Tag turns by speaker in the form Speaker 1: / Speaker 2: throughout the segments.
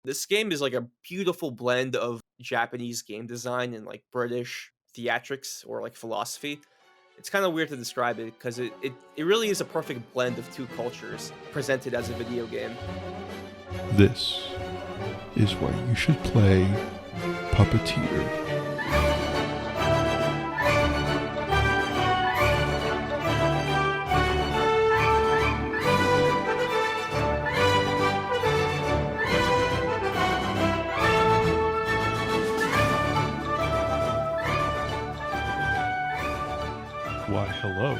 Speaker 1: This game is like a beautiful blend of Japanese game design and like British theatrics or like philosophy. It's kind of weird to describe it because it really is a perfect blend of two cultures presented as a video game.
Speaker 2: This is why you should play Puppeteer. Why, hello,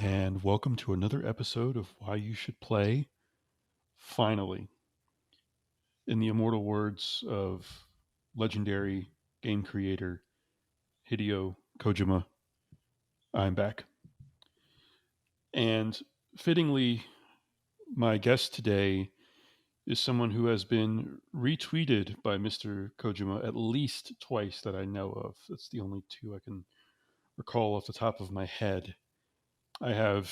Speaker 2: and welcome to another episode of Why You Should Play. Finally, in the immortal words of legendary game creator Hideo Kojima, I'm back. And fittingly, my guest today is someone who has been retweeted by Mr. Kojima at least twice that I know of. That's the only two I can recall off the top of my head. I have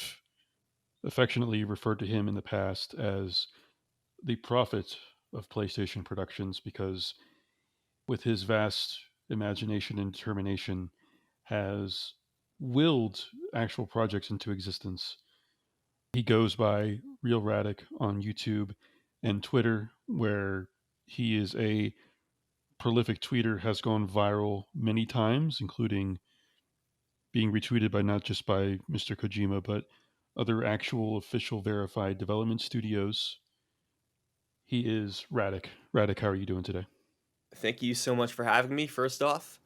Speaker 2: affectionately referred to him in the past as the prophet of PlayStation productions because, with his vast imagination and determination, has willed actual projects into existence. He goes by RealRadec on YouTube and Twitter, where he is a prolific tweeter, has gone viral many times, including being retweeted by not just by Mr. Kojima, but other actual official verified development studios. He is Radec. Radec, how are you doing today?
Speaker 1: Thank you so much for having me. First off,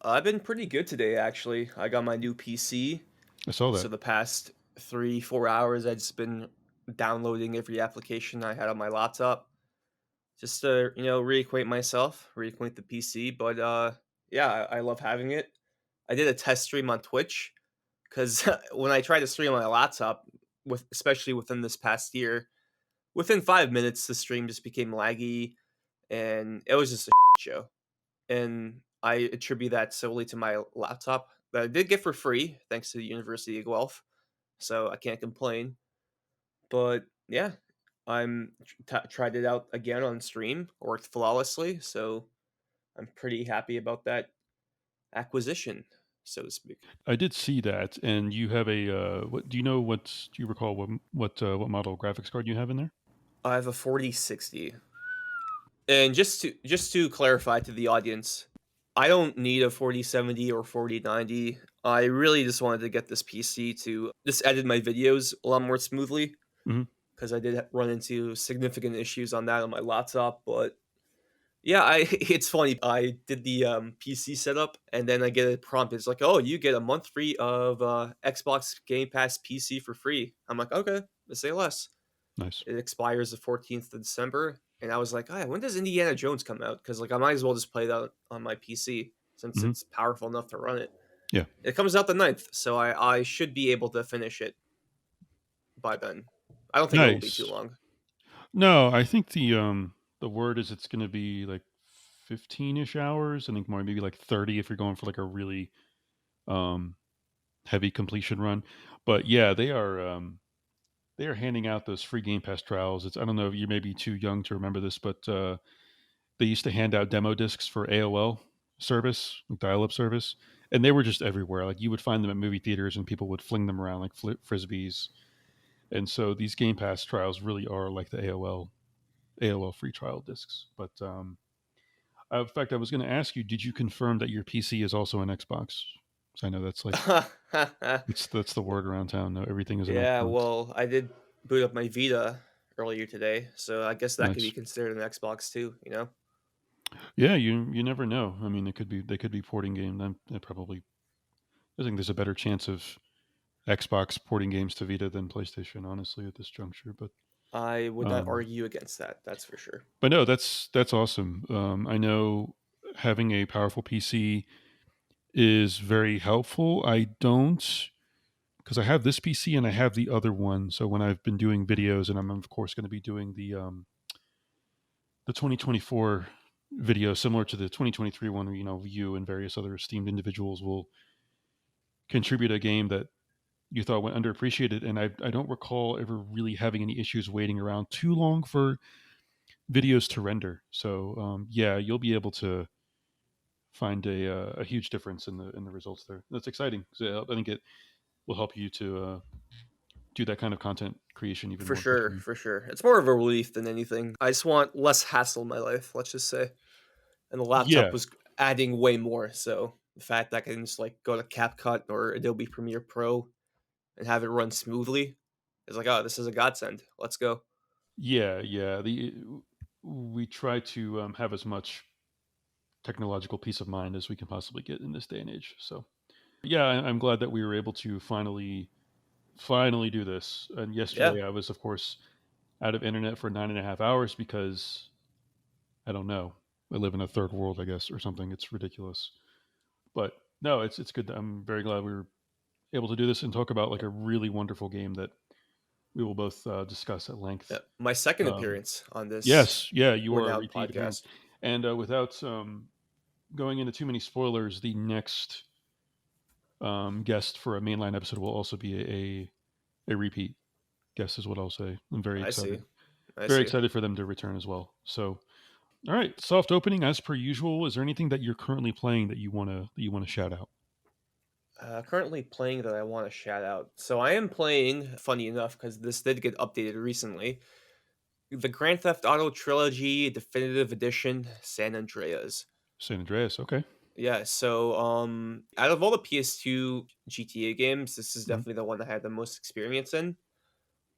Speaker 1: I've been pretty good today actually. I got my new PC,
Speaker 2: I saw
Speaker 1: so
Speaker 2: that.
Speaker 1: the past 3 4 hours I've just been downloading every application I had on my laptop just to reacquaint myself, reacquaint the PC. But yeah, I love having it. I did a test stream on Twitch because when I tried to stream on my laptop, with especially within this past year, within 5 minutes the stream just became laggy, and it was just a show. And I attribute that solely to my laptop that I did get for free thanks to the University of Guelph, so I can't complain. But yeah, I'm tried it out again on stream, worked flawlessly, so I'm pretty happy about that acquisition, so to speak.
Speaker 2: I did see that, and you have a. What do you know? Do you recall what model graphics card you have in there?
Speaker 1: I have a 4060. And just to clarify to the audience, I don't need a 4070 or 4090. I really just wanted to get this PC to just edit my videos a lot more smoothly
Speaker 2: Hmm.
Speaker 1: because I did run into significant issues on that on my laptop. But yeah, I it's funny. I did the PC setup and then I get a prompt. It's like, oh, you get a month free of Xbox Game Pass PC for free. I'm like, okay, let's say less.
Speaker 2: Nice.
Speaker 1: It expires the 14th of December, and I was like, "Ah, when does Indiana Jones come out? Because like I might as well just play that on my PC since
Speaker 2: Hmm.
Speaker 1: it's powerful enough to run it."
Speaker 2: Yeah.
Speaker 1: It comes out the 9th, so I should be able to finish it by then. I don't think it will be too
Speaker 2: Nice.
Speaker 1: long.
Speaker 2: No, I think the word is it's going to be like 15-ish hours. I think more maybe like 30 if you're going for like a really um heavy completion run. But yeah, they are handing out those free Game Pass trials. It's I don't know if you may be too young to remember this, but they used to hand out demo discs for AOL service, like dial-up service, and they were just everywhere. Like you would find them at movie theaters, and people would fling them around like frisbees. And so these Game Pass trials really are like the AOL free trial discs. But in fact, I was going to ask you, did you confirm that your PC is also an Xbox? So I know that's like that's the word around town. No, everything is an
Speaker 1: Yeah,
Speaker 2: Xbox.
Speaker 1: well, I did boot up my Vita earlier today, so I guess that could be
Speaker 2: Nice.
Speaker 1: considered an Xbox too.
Speaker 2: Yeah, you never know. I mean, they could be porting games. I probably I think there's a better chance of Xbox porting games to Vita than PlayStation, honestly, at this juncture.
Speaker 1: I would not
Speaker 2: Um,
Speaker 1: argue against that. That's for sure.
Speaker 2: but no, that's awesome. I know having a powerful PC is very helpful. I don't because I have this PC and I have the other one. So when I've been doing videos, and I'm of course going to be doing the 2024 video similar to the 2023 one, where, you and various other esteemed individuals will contribute a game that you thought went underappreciated, and I don't recall ever really having any issues waiting around too long for videos to render. So yeah, you'll be able to find a huge difference in the results there. That's exciting. So I think it will help you to do that kind of content creation even
Speaker 1: For
Speaker 2: more
Speaker 1: sure,
Speaker 2: efficiently.
Speaker 1: for sure. It's more of a relief than anything. I just want less hassle in my life, let's just say. And the laptop
Speaker 2: Yeah,
Speaker 1: was adding way more. So the fact that I can just like go to CapCut or Adobe Premiere Pro and have it run smoothly is like, oh, this is a godsend. Let's go.
Speaker 2: yeah, yeah. We try to have as much technological peace of mind as we can possibly get in this day and age. So yeah, I'm glad that we were able to finally do this. And
Speaker 1: Yeah.
Speaker 2: yesterday, I was of course out of internet for 9.5 hours because I don't know. I live in a third world, I guess, or something. It's ridiculous. But no, it's good. I'm very glad we were able to do this and talk about like a really wonderful game that we will both discuss at
Speaker 1: Yeah.
Speaker 2: length.
Speaker 1: My second
Speaker 2: Um,
Speaker 1: appearance on this
Speaker 2: yes, yeah, you are a
Speaker 1: renowned
Speaker 2: repeat appearance.
Speaker 1: podcast.
Speaker 2: And without going into too many spoilers, the next guest for a mainline episode will also be a repeat guest, is what I'll say. I'm
Speaker 1: I see. I
Speaker 2: very
Speaker 1: see.
Speaker 2: excited for them to return as well. So, all right, soft opening as per usual. Is there anything that you're currently playing that you wanna shout out?
Speaker 1: Currently playing that I want to shout out. So I am playing, funny enough, because this did get updated recently. The Grand Theft Auto Trilogy Definitive Edition San Andreas.
Speaker 2: San Andreas. Okay.
Speaker 1: Yeah, so out of all the PS2 GTA games, this is
Speaker 2: Mhm.
Speaker 1: definitely the one I had the most experience in.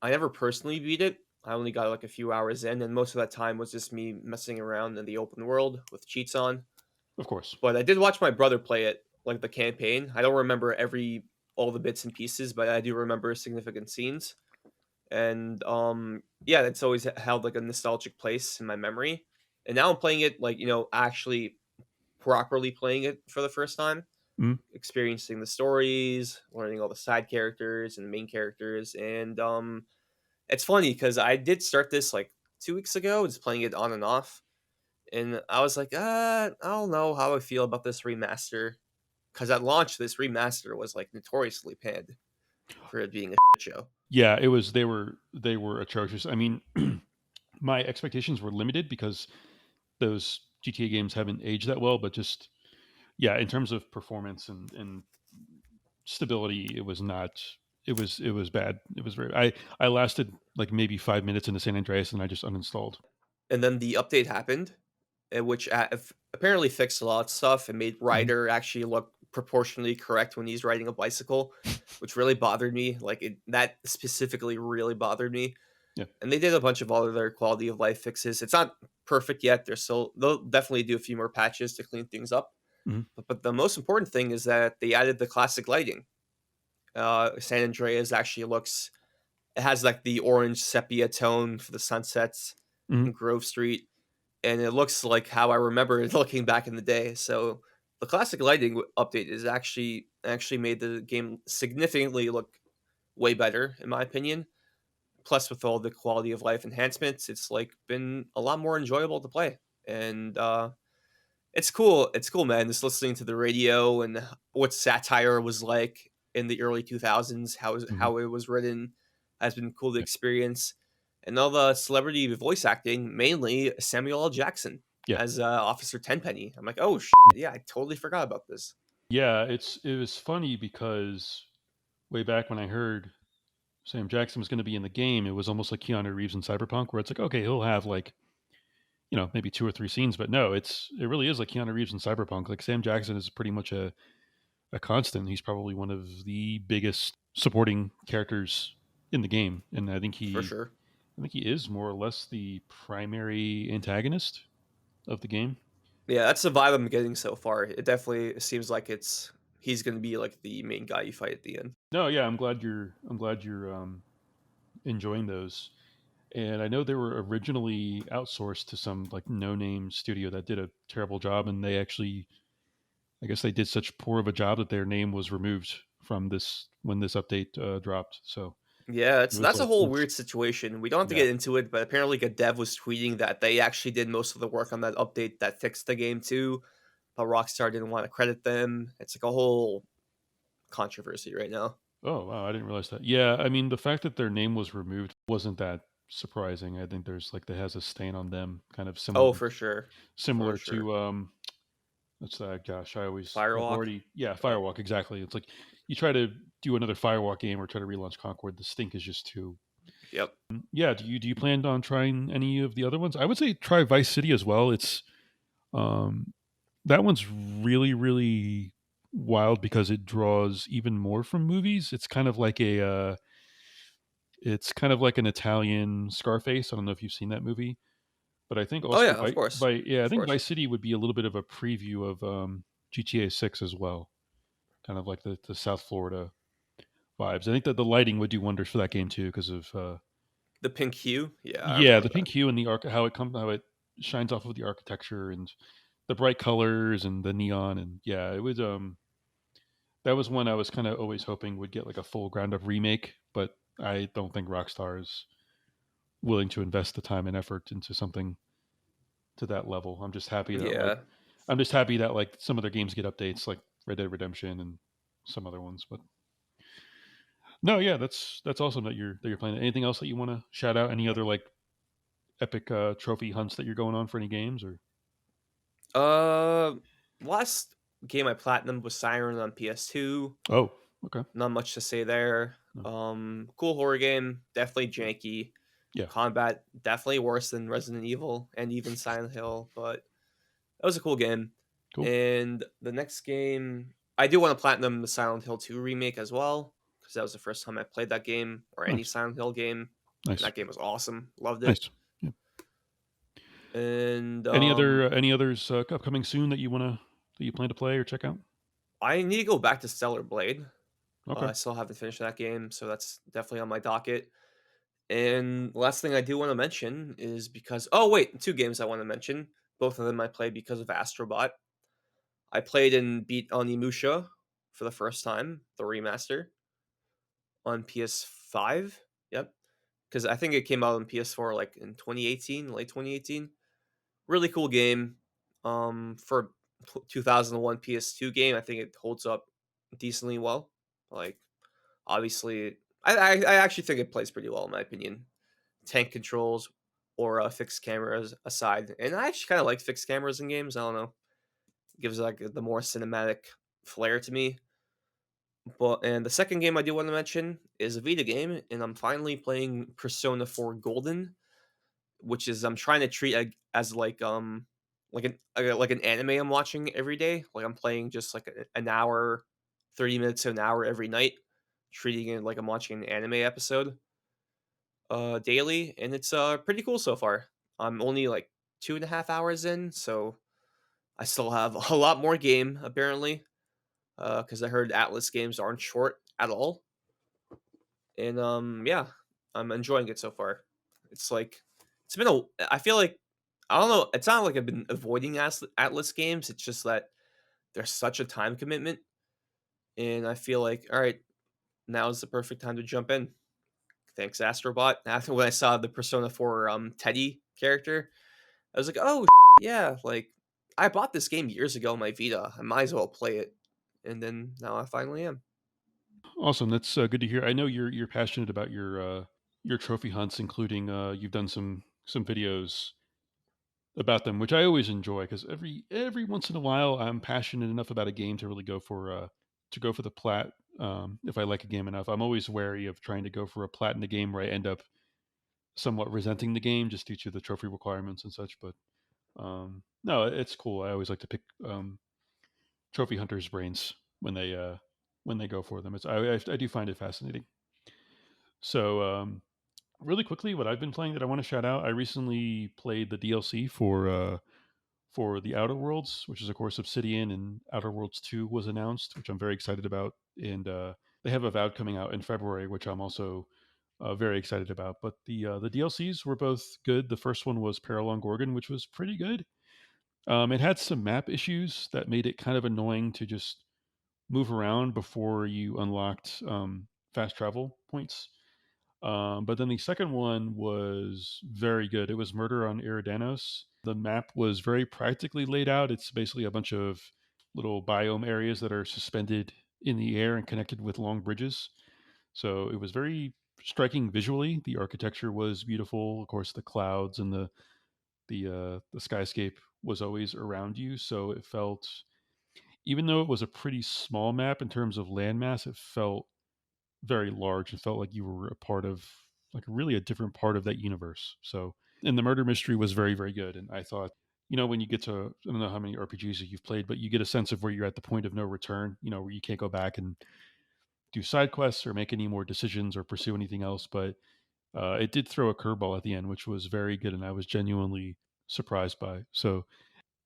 Speaker 1: I never personally beat it. I only got like a few hours in, and most of that time was just me messing around in the open world with cheats on.
Speaker 2: Of course.
Speaker 1: But I did watch my brother play it, like the campaign. I don't remember all the bits and pieces, but I do remember significant scenes. And yeah, it's always held like a nostalgic place in my memory. And now I'm playing it like, actually properly playing it for the first time,
Speaker 2: Mhm.
Speaker 1: experiencing the stories, learning all the side characters and the main characters. And it's funny because I did start this like 2 weeks ago, just playing it on and off. And I was like, I don't know how I feel about this remaster. Because at launch, this remaster was like notoriously panned for it being a shit show.
Speaker 2: Yeah, it was. They were atrocious. I mean, my expectations were limited because those GTA games haven't aged that well. But just yeah, in terms of performance and stability, it was not. It was bad. It was very. I lasted like maybe 5 minutes into San Andreas and I just uninstalled.
Speaker 1: And then the update happened, which apparently fixed a lot of stuff and made
Speaker 2: Mhm.
Speaker 1: Ryder actually look proportionally correct when he's riding a bicycle, which really bothered me. That specifically really bothered me.
Speaker 2: Yeah.
Speaker 1: And they did a bunch of other quality of life fixes. It's not perfect yet. They'll definitely do a few more patches to clean things up.
Speaker 2: Mhm.
Speaker 1: But the most important thing is that they added the classic lighting. San Andreas actually looks it has like the orange sepia tone for the sunsets
Speaker 2: Mhm.
Speaker 1: in Grove Street, and it looks like how I remember it looking back in the day. So the classic lighting update is actually made the game significantly look way better, in my opinion. Plus, with all the quality of life enhancements, it's like been a lot more enjoyable to play, and it's cool. It's cool, man. Just listening to the radio and what satire was like in the early 2000s,
Speaker 2: Mhm.
Speaker 1: how it was written, has been cool to
Speaker 2: Yeah.
Speaker 1: experience, and all the celebrity voice acting, mainly Samuel L. Jackson
Speaker 2: Yeah.
Speaker 1: as Officer Tenpenny. I'm like, oh, yeah, I totally forgot about this.
Speaker 2: Yeah. It was funny because way back when I heard Sam Jackson was going to be in the game, it was almost like Keanu Reeves in Cyberpunk, where it's like, okay, he'll have like maybe two or three scenes, but no, it really is like Keanu Reeves in Cyberpunk. Like Sam Jackson is pretty much a constant. He's probably one of the biggest supporting characters in the game, and
Speaker 1: For sure.
Speaker 2: I think he is more or less the primary antagonist of the game.
Speaker 1: Yeah, that's the vibe I'm getting so far. It definitely seems like he's going to be like the main guy you fight at the end.
Speaker 2: No, yeah, I'm glad you're enjoying those. And I know they were originally outsourced to some like no-name studio that did a terrible job, and they actually, I guess, they did such poor of a job that their name was removed from this when this update dropped. So
Speaker 1: Yeah,
Speaker 2: it was
Speaker 1: that's a
Speaker 2: like,
Speaker 1: whole
Speaker 2: oof.
Speaker 1: weird situation. We don't have to
Speaker 2: Yeah.
Speaker 1: get into it, but apparently a dev was tweeting that they actually did most of the work on that update that fixed the game too, but Rockstar didn't want to credit them. It's like a whole controversy right now.
Speaker 2: Oh wow, I didn't realize that. Yeah, I mean, the fact that their name was removed wasn't that. surprising. I think there's like that has a stain on them, kind of
Speaker 1: Oh, for sure. For
Speaker 2: similar
Speaker 1: sure.
Speaker 2: to what's that? Gosh, I've
Speaker 1: Firewalk?
Speaker 2: already yeah,
Speaker 1: Yeah.
Speaker 2: Firewalk exactly. It's like you try to do another Firewalk game or try to relaunch Concord, the stink is just too.
Speaker 1: Yep.
Speaker 2: Yeah, do you plan on trying any of the other ones? I would say try Vice City as well. It's um that one's really wild because it draws even more from movies. It's kind of like an Italian Scarface. I don't know if you've seen that movie, but I think
Speaker 1: Oh,
Speaker 2: also
Speaker 1: yeah, of course.
Speaker 2: I
Speaker 1: Of
Speaker 2: think
Speaker 1: course.
Speaker 2: Vice City would be a little bit of a preview of GTA 6 as well, kind of like the South Florida vibes. I think that the lighting would do wonders for that game too because of
Speaker 1: The pink hue? Yeah, I
Speaker 2: yeah, the
Speaker 1: remember
Speaker 2: pink
Speaker 1: that.
Speaker 2: hue and the how it shines off of the architecture and the bright colors and the neon and yeah, it was that was one I was kind of always hoping would get like a full ground up remake, but I don't think Rockstar is willing to invest the time and effort into something to that level.
Speaker 1: Yeah.
Speaker 2: I'm just happy that like some of their games get updates like Red Dead Redemption and some other ones. But no, yeah, that's awesome that you're playing. Anything else that you want to shout out? Any other like epic trophy hunts that you're going on for any games or?
Speaker 1: Uh, Last game I platinumed was Siren on PS2.
Speaker 2: Oh, okay,
Speaker 1: Not much to say there.
Speaker 2: no.
Speaker 1: Cool horror game, definitely janky.
Speaker 2: Yeah,
Speaker 1: Combat definitely worse than Resident Evil and even Silent Hill, but that was a cool game.
Speaker 2: cool,
Speaker 1: And the next game, I do want to platinum the Silent Hill 2 remake as well, because that was the first time I played that game or any
Speaker 2: nice,
Speaker 1: Silent Hill game, and
Speaker 2: nice,
Speaker 1: that game was awesome. Loved it.
Speaker 2: nice. Yeah.
Speaker 1: And
Speaker 2: Any others upcoming soon that you plan to play or check out?
Speaker 1: I need to go back to Stellar Blade.
Speaker 2: Okay,
Speaker 1: I still haven't finished that game, so that's definitely on my docket. And last thing I do want to mention is because oh wait, two games I want to mention. Both of them I played because of Astrobot. I played and beat Onimusha for the first time, the remaster on PS5. Yep, because I think it came out on PS4 like in 2018, late 2018. Really cool game. For 2001 PS2 game, I think it holds up decently well. Like obviously, I actually think it plays pretty well in my opinion. Tank controls or fixed cameras aside, and I actually kind of like fixed cameras in games. I don't know, it gives like the more cinematic flair to me. But and the second game I do want to mention is a Vita game, and I'm finally playing Persona 4 Golden, which is I'm trying to treat as like an anime I'm watching every day. Like I'm playing just like an hour, 30 minutes to an hour every night, treating it like I'm watching an anime episode daily, and it's pretty cool so far. I'm only like 2.5 hours in, so I still have a lot more game apparently. Because I heard Atlas games aren't short at all, and yeah, I'm enjoying it so far. It's like it's been a. I feel like I don't know. It's not like I've been avoiding Atlas games. It's just that there's such a time commitment, and I feel like all right, now is the perfect time to jump in. Thanks, Astrobot. After when I saw the Persona 4 Teddy character, I was like, oh yeah, like I bought this game years ago on my Vita. I might as well play it, and then now I finally am.
Speaker 2: awesome. That's good to hear. I know you're passionate about your trophy hunts, including you've done some videos about them, which I always enjoy because every once in a while I'm passionate enough about a game to go for the plat. If I like a game enough, I'm always wary of trying to go for a plat in the game where I end up somewhat resenting the game just due to the trophy requirements and such. But no, it's cool. I always like to pick trophy hunters' brains when they go for them. I do find it fascinating. So really quickly, what I've been playing that I want to shout out, I recently played the DLC for the Outer Worlds, which is of course Obsidian, and Outer Worlds 2 was announced, which I'm very excited about. And they have Avowed coming out in February, which I'm also very excited about. But the DLCs were both good. The first one was Paralon Gorgon, which was pretty good. It had some map issues that made it kind of annoying to just move around before you unlocked fast travel points. But then the second one was very good. It was Murder on Eridanos. The map was very practically laid out. It's basically a bunch of little biome areas that are suspended in the air and connected with long bridges. So it was very striking visually. The architecture was beautiful. Of course, the clouds and the skyscape was always around you, so it felt, even though it was a pretty small map in terms of landmass, it felt very large. It felt like you were a part of, like, really a different part of that universe. So, and the murder mystery was very, very good. And I thought, when you get to, I don't know how many RPGs you've played, but you get a sense of where you're at the point of no return, where you can't go back and do side quests or make any more decisions or pursue anything else. But it did throw a curveball at the end, which was very good. And I was genuinely surprised by. So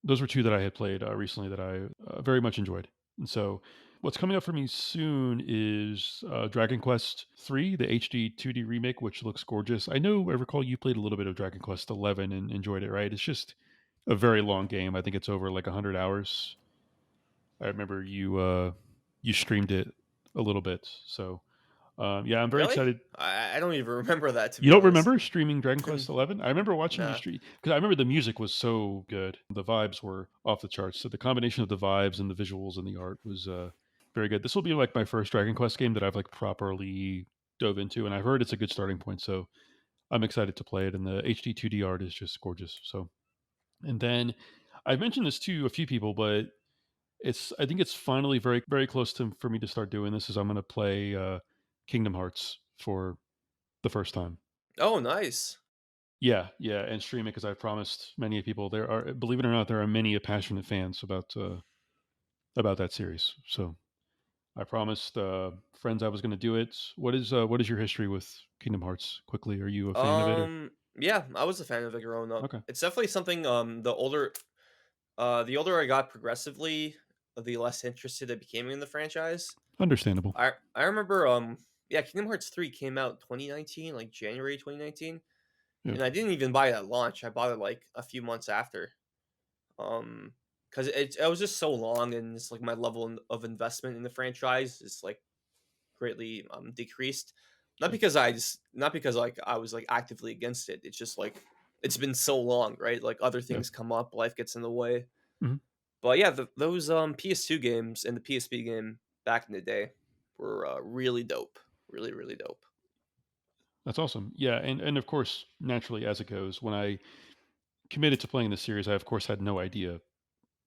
Speaker 2: those were two that I had played recently that I very much enjoyed. And so, what's coming up for me soon is Dragon Quest III, the HD 2D remake, which looks gorgeous. I recall you played a little bit of Dragon Quest 11 and enjoyed it, right? It's just a very long game. I think it's over like 100 hours. I remember you streamed it a little bit. So, yeah, I'm very
Speaker 1: Really?
Speaker 2: excited.
Speaker 1: I don't even remember that, to
Speaker 2: You
Speaker 1: be
Speaker 2: don't
Speaker 1: honest.
Speaker 2: remember streaming Dragon Quest 11? I remember watching you
Speaker 1: Nah.
Speaker 2: stream because I remember the music was so good. The vibes were off the charts. So the combination of the vibes and the visuals and the art was very good. This will be like my first Dragon Quest game that I've like properly dove into, and I've heard it's a good starting point. So I'm excited to play it. And the HD 2D art is just gorgeous. So, and then I've mentioned this to a few people, but I think it's finally very very close to for me to start doing this. Is I'm going to play Kingdom Hearts for the first time.
Speaker 1: Oh, nice.
Speaker 2: Yeah, yeah, and stream it because I promised many people, believe it or not, there are many passionate fans about that series. So I promised friends I was going to do it. What is your history with Kingdom Hearts? Quickly, are you a fan of it? Or
Speaker 1: Yeah, I was a fan of it growing up.
Speaker 2: okay,
Speaker 1: It's definitely something, the older I got progressively, the less interested I became in the franchise.
Speaker 2: understandable.
Speaker 1: I remember, yeah, Kingdom Hearts 3 came out 2019, like January 2019,
Speaker 2: Yeah,
Speaker 1: and I didn't even buy it at launch. I bought it like a few months after. Because it was just so long, and it's like my level of investment in the franchise is like greatly decreased.
Speaker 2: yeah,
Speaker 1: Not because like I was like actively against it. It's just like it's been so long, right? Like other
Speaker 2: yeah.
Speaker 1: things come up, life gets in the way.
Speaker 2: Mhm.
Speaker 1: But yeah, those PS2 games and the PSP game back in the day were really dope, really really dope.
Speaker 2: That's awesome. Yeah, and of course, naturally, as it goes, when I committed to playing the series, I of course had no idea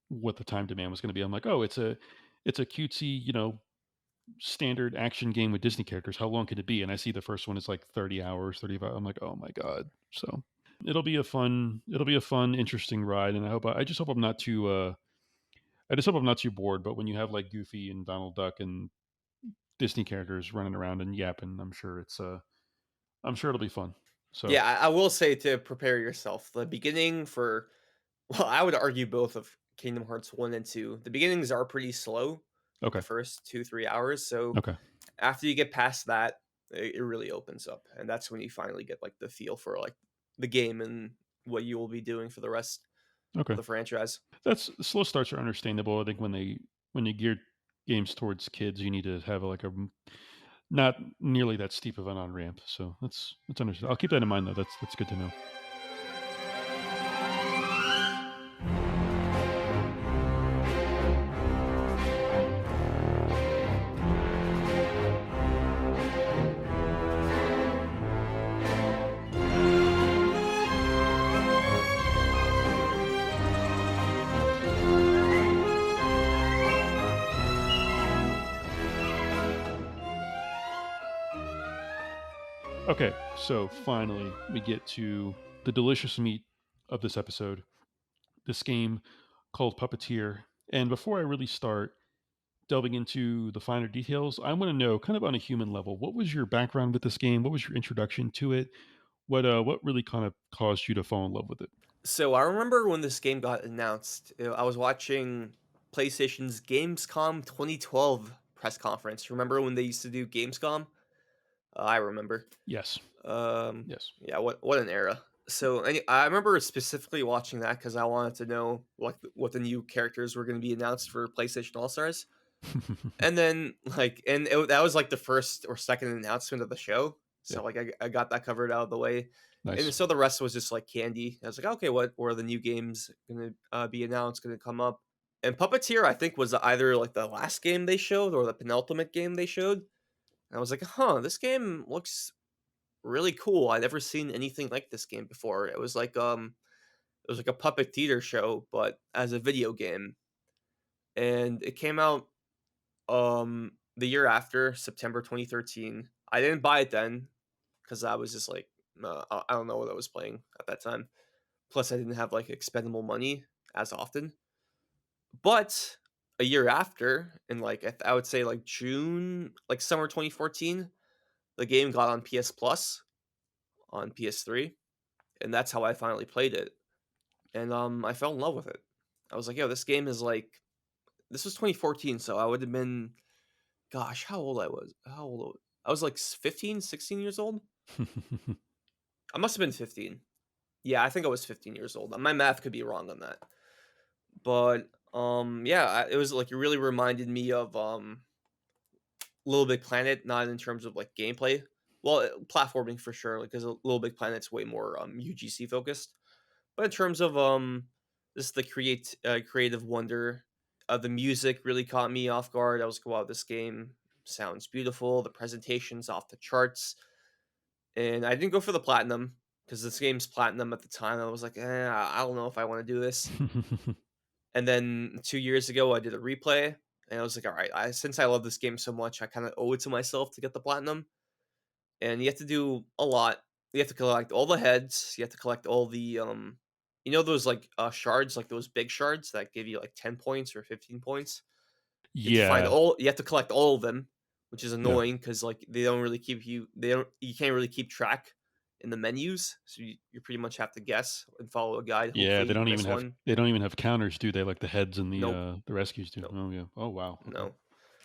Speaker 2: what the time demand was going to be. I'm like, oh, it's a cutesy, standard action game with Disney characters. How long could it be? And I see the first one is like 30 hours, 35. I'm like, oh my God. So it'll be a fun, interesting ride. And I just hope I'm not too, I just hope I'm not too bored. But when you have like Goofy and Donald Duck and Disney characters running around and yapping, I'm sure it'll be fun. So,
Speaker 1: Yeah, I will say to prepare yourself. The beginning for well, I would argue both of Kingdom Hearts 1 and 2. The beginnings are pretty slow, like the
Speaker 2: okay.
Speaker 1: first 2, 3 hours. So
Speaker 2: Okay.
Speaker 1: after you get past that, it really opens up, and that's when you finally get like the feel for like the game and what you will be doing for the rest of
Speaker 2: Okay.
Speaker 1: the franchise.
Speaker 2: That's slow starts are understandable. I think when you gear games towards kids, you need to have like not nearly that steep of an on ramp. So that's understandable. I'll keep that in mind though. That's good to know. Okay, so finally we get to the delicious meat of this episode. This game called Puppeteer. And before I really start delving into the finer details, I want to know, kind of on a human level, what was your background with this game? What was your introduction to it? What really kind of caused you to fall in love with it?
Speaker 1: So I remember when this game got announced, I was watching PlayStation's Gamescom 2012 press conference. Remember when they used to do Gamescom? I remember.
Speaker 2: Yes. Yes.
Speaker 1: Yeah, what an era. So I remember specifically watching that because I wanted to know what the new characters were going to be announced for PlayStation All Stars, and then that was like the first or second announcement of the show.
Speaker 2: Yeah.
Speaker 1: So like I got that covered out of the way, and
Speaker 2: Nice.
Speaker 1: so the rest was just like candy. I was like, okay, what were the new games going to be announced? Going to come up? And Puppeteer, I think, was either like the last game they showed or the penultimate game they showed. And I was like, huh, this game looks really cool. I'd never seen anything like this game before. It was like a puppet theater show, but as a video game, and it came out the year after, September 2013. I didn't buy it then because I was just like, I don't know what I was playing at that time. Plus, I didn't have like expendable money as often. But a year after, in like I would say like June, like summer 2014, the game got on PS Plus on PS3, and that's how I finally played it. And I fell in love with it. I was like, yo, this game is like this was 2014, so I would have been gosh, how old I was? I was like 15, 16 years old. I must have been 15. Yeah, I think I was 15 years old. My math could be wrong on that. But yeah, it was like it really reminded me of Little Big Planet, not in terms of like gameplay. Well, platforming for sure, like because Little Big Planet's way more UGC focused. But in terms of just the creative wonder, the music really caught me off guard. I was like, wow, this game sounds beautiful. The presentation's off the charts, and I didn't go for the platinum because this game's platinum at the time. I was like, I don't know if I want to do this. And then 2 years ago, I did a replay, and I was like, all right, since I love this game so much, I kind of owe it to myself to get the platinum. And you have to do a lot. You have to collect all the heads. You have to collect all the those like shards, like those big shards that give you like 10 points or 15 points. You have to find
Speaker 2: Yeah,
Speaker 1: all. You have to collect all of them, which is
Speaker 2: yeah,
Speaker 1: annoying because like they don't really keep you. They don't. You can't really keep track in the menus, so you pretty much have to guess and follow a guide.
Speaker 2: yeah.
Speaker 1: Hopefully, you miss one.
Speaker 2: They don't even have counters, do they? Like the heads and
Speaker 1: Nope.
Speaker 2: the rescues do.
Speaker 1: Nope.
Speaker 2: Oh yeah. Oh wow. Okay.
Speaker 1: No.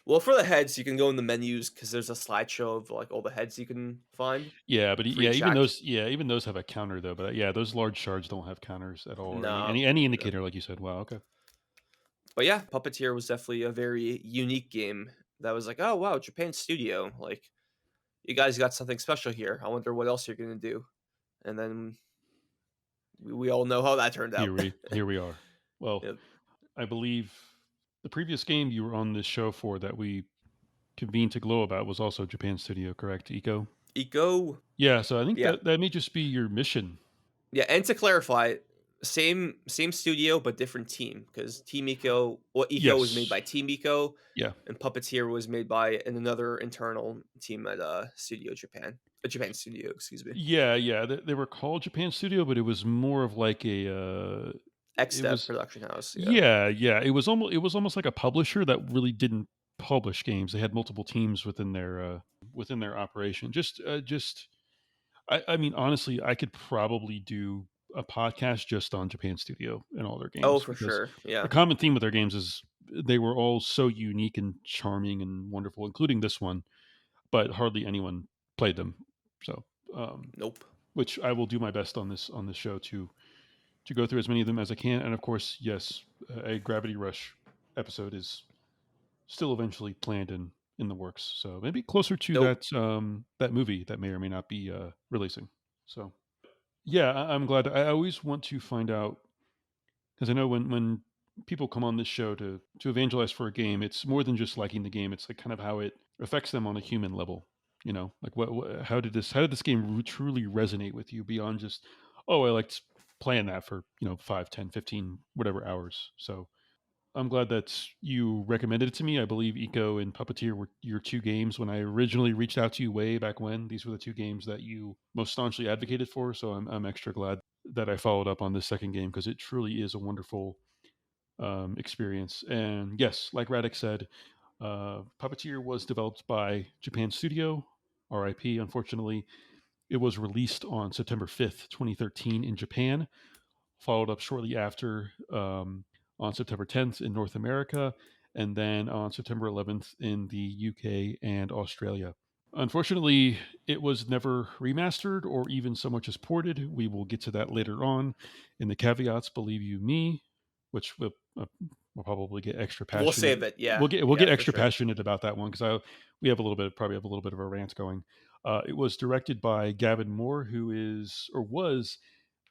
Speaker 1: Well, for the heads, you can go in the menus because there's a slideshow of like all the heads you can find
Speaker 2: Yeah, but
Speaker 1: for
Speaker 2: yeah,
Speaker 1: each act.
Speaker 2: even those have a counter though. But yeah, those large shards don't have counters at all, or
Speaker 1: No,
Speaker 2: any
Speaker 1: no.
Speaker 2: indicator, like you said. Wow. Okay.
Speaker 1: But yeah, Puppeteer was definitely a very unique game that was like, oh wow, Japan studio, like you guys got something special here. I wonder what else you're gonna do. And then we all know how that turned out.
Speaker 2: Here we are. Well,
Speaker 1: Yep.
Speaker 2: I believe the previous game you were on this show for that we convened to glow about was also Japan Studio, correct? Eco.
Speaker 1: Eco,
Speaker 2: Yeah. So I think
Speaker 1: yeah,
Speaker 2: that may just be your mission.
Speaker 1: yeah. And to clarify, same studio but different team because Team Eco, well, Eco was made
Speaker 2: Yes.
Speaker 1: by Team Eco,
Speaker 2: Yeah.
Speaker 1: and Puppeteer was made by another internal team at Studio Japan, Japan Studio, excuse me.
Speaker 2: Yeah, yeah. They were called Japan Studio, but it was more of like a.
Speaker 1: X
Speaker 2: It
Speaker 1: Dev
Speaker 2: was
Speaker 1: production house, yeah.
Speaker 2: yeah, yeah. It was almost like a publisher that really didn't publish games. They had multiple teams within their operation. Just I mean, honestly, I could probably do a podcast just on Japan Studio and all their
Speaker 1: Oh,
Speaker 2: games
Speaker 1: for
Speaker 2: because
Speaker 1: sure,
Speaker 2: the
Speaker 1: yeah.
Speaker 2: common theme with their games is they were all so unique and charming and wonderful, including this one, but hardly anyone played them. So, um,
Speaker 1: Nope.
Speaker 2: which I will do my best on this show to go through as many of them as I can. And of course, yes, a Gravity Rush episode is still eventually planned in the works. So maybe closer to
Speaker 1: Nope.
Speaker 2: that movie that may or may not be releasing. So yeah, I'm glad. I always want to find out because I know when people come on this show to evangelize for a game, it's more than just liking the game. It's like kind of how it affects them on a human level. You know, like how did this game truly resonate with you beyond just oh I liked playing that for 5, 10, 15, whatever hours. So I'm glad that you recommended it to me. I believe Eco and Puppeteer were your two games when I originally reached out to you way back when. These were the two games that you most staunchly advocated for. So I'm extra glad that I followed up on this second game because it truly is a wonderful experience. And yes, like Radek said, Puppeteer was developed by Japan Studio, RIP, unfortunately. It was released on September 5th, 2013 in Japan, followed up shortly after on September 10th in North America, and then on September 11th in the UK and Australia. Unfortunately, it was never remastered or even so much as ported. We will get to that later on in the caveats, believe you me, which we'll probably get extra
Speaker 1: We'll
Speaker 2: passionate.
Speaker 1: save it, yeah. Yeah,
Speaker 2: We'll get
Speaker 1: for
Speaker 2: extra
Speaker 1: sure.
Speaker 2: passionate about that one because we have a little bit probably have a little bit of a rant going. It was directed by Gavin Moore, who is or was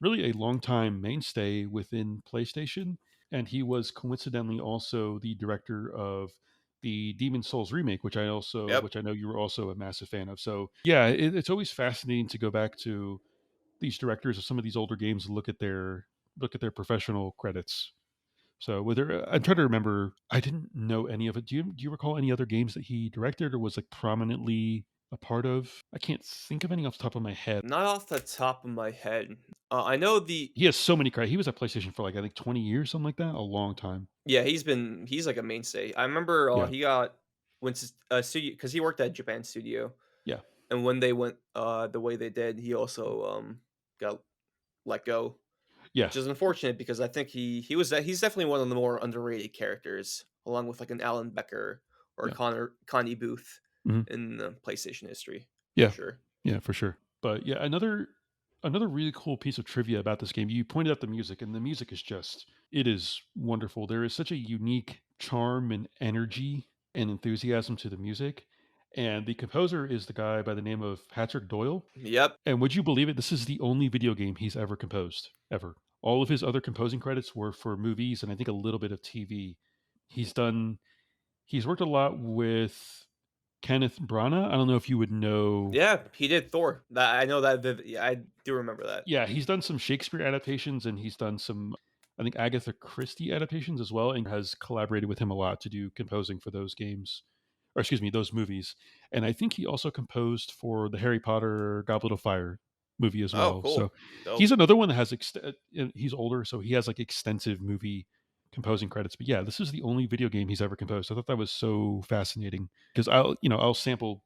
Speaker 2: really a longtime mainstay within PlayStation, and he was coincidentally also the director of the Demon Souls remake,
Speaker 1: Yep.
Speaker 2: which I know you were also a massive fan of. So yeah, it's always fascinating to go back to these directors of some of these older games and look at their professional credits. So whether I'm trying to remember, I didn't know any of it. Do you recall any other games that he directed or was like prominently a part of? I can't think of any off the top of my head.
Speaker 1: Not off the top of my head. I know the
Speaker 2: He has so many credits. He was at PlayStation for like I think 20 years, something like that, a long time.
Speaker 1: yeah, he's like a mainstay. I remember,
Speaker 2: Yeah,
Speaker 1: he got went to studio because he worked at Japan studio,
Speaker 2: yeah,
Speaker 1: and when they went, the way they did, he also, got let go,
Speaker 2: yeah,
Speaker 1: which is unfortunate because I think he's definitely one of the more underrated characters, along with, like, an Alan Becker or
Speaker 2: yeah.
Speaker 1: Connie Booth
Speaker 2: Mhm.
Speaker 1: in the PlayStation history, for
Speaker 2: Yeah.
Speaker 1: sure.
Speaker 2: Yeah, for sure. But yeah, another really cool piece of trivia about this game. You pointed out the music, and the music is just it is wonderful. There is such a unique charm and energy and enthusiasm to the music. And the composer is the guy by the name of Patrick Doyle.
Speaker 1: Yep.
Speaker 2: And would you believe it? This is the only video game he's ever composed, ever. All of his other composing credits were for movies and I think a little bit of TV. He's done he's worked a lot with Kenneth Branagh. I don't know if you would know.
Speaker 1: Yeah, he did Thor. That I know that yeah, I do remember that.
Speaker 2: Yeah, he's done some Shakespeare adaptations and he's done some, I think, Agatha Christie adaptations as well, and has collaborated with him a lot to do composing for those games, or excuse me, those movies. And I think he also composed for the Harry Potter Goblet of Fire movie as
Speaker 1: Oh,
Speaker 2: well. So
Speaker 1: cool. Dope.
Speaker 2: he's another one that has, he's older, so he has like extensive movie composing credits. But yeah, this is the only video game he's ever composed. I thought that was so fascinating because I'll sample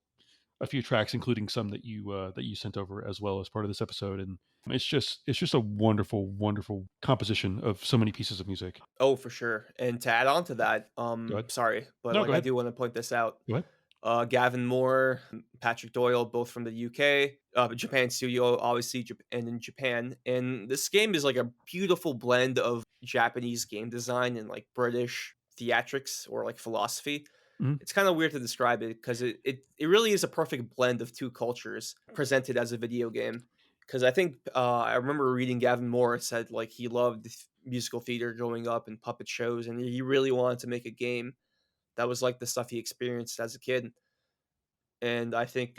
Speaker 2: a few tracks, including some that you sent over as well as part of this episode. And it's just a wonderful, wonderful composition of so many pieces of music.
Speaker 1: Oh, for sure. And to add on to that,
Speaker 2: Go ahead.
Speaker 1: sorry, but,
Speaker 2: No,
Speaker 1: like,
Speaker 2: go
Speaker 1: I
Speaker 2: ahead.
Speaker 1: do wanna point this out.
Speaker 2: Go ahead.
Speaker 1: Gavin Moore, Patrick Doyle, both from the UK, Japan studio, obviously, and in Japan. And this game is like a beautiful blend of Japanese game design and like British theatrics or like philosophy.
Speaker 2: Mhm.
Speaker 1: It's kind of weird to describe it because it really is a perfect blend of two cultures presented as a video game. Because I think I remember reading Gavin Moore said like he loved musical theater growing up and puppet shows, and he really wanted to make a game that was like the stuff he experienced as a kid. And I think,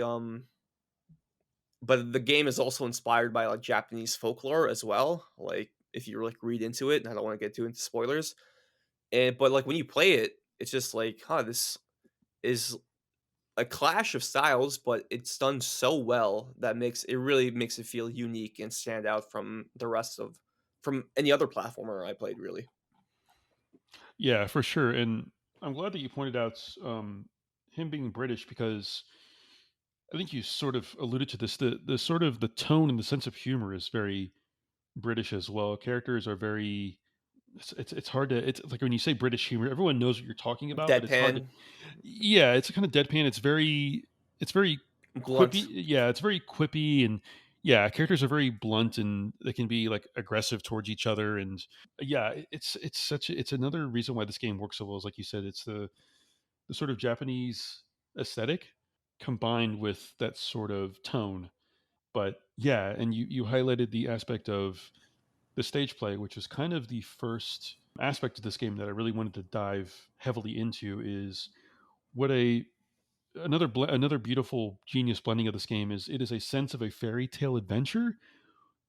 Speaker 1: but the game is also inspired by, like, Japanese folklore as well, like, if you, like, read into it, and I don't wanna get too into spoilers, and but, like, when you play it, it's just like, "Huh, this is a clash of styles, but it's done so well that makes it really makes it feel unique and stand out from the rest of from any other platformer I played, really."
Speaker 2: Yeah, for sure. And I'm glad that you pointed out him being British because I think you sort of alluded to this. The sort of the tone and the sense of humor is very British as well. Characters are very it's hard to it's like when you say British humor, everyone knows what you're talking about, but it's hard to
Speaker 1: Deadpan,
Speaker 2: yeah, it's kind of deadpan. It's very quippy.
Speaker 1: blunt,
Speaker 2: Yeah, it's very quippy and yeah, characters are very blunt and they can be like aggressive towards each other and yeah, it's such it's another reason why this game works so well is like you said, it's the sort of Japanese aesthetic combined with that sort of tone. But yeah, and you highlighted the aspect of the stage play, which was kind of the first aspect of this game that I really wanted to dive heavily into is what a another beautiful genius blending of this game is it is a sense of a fairy tale adventure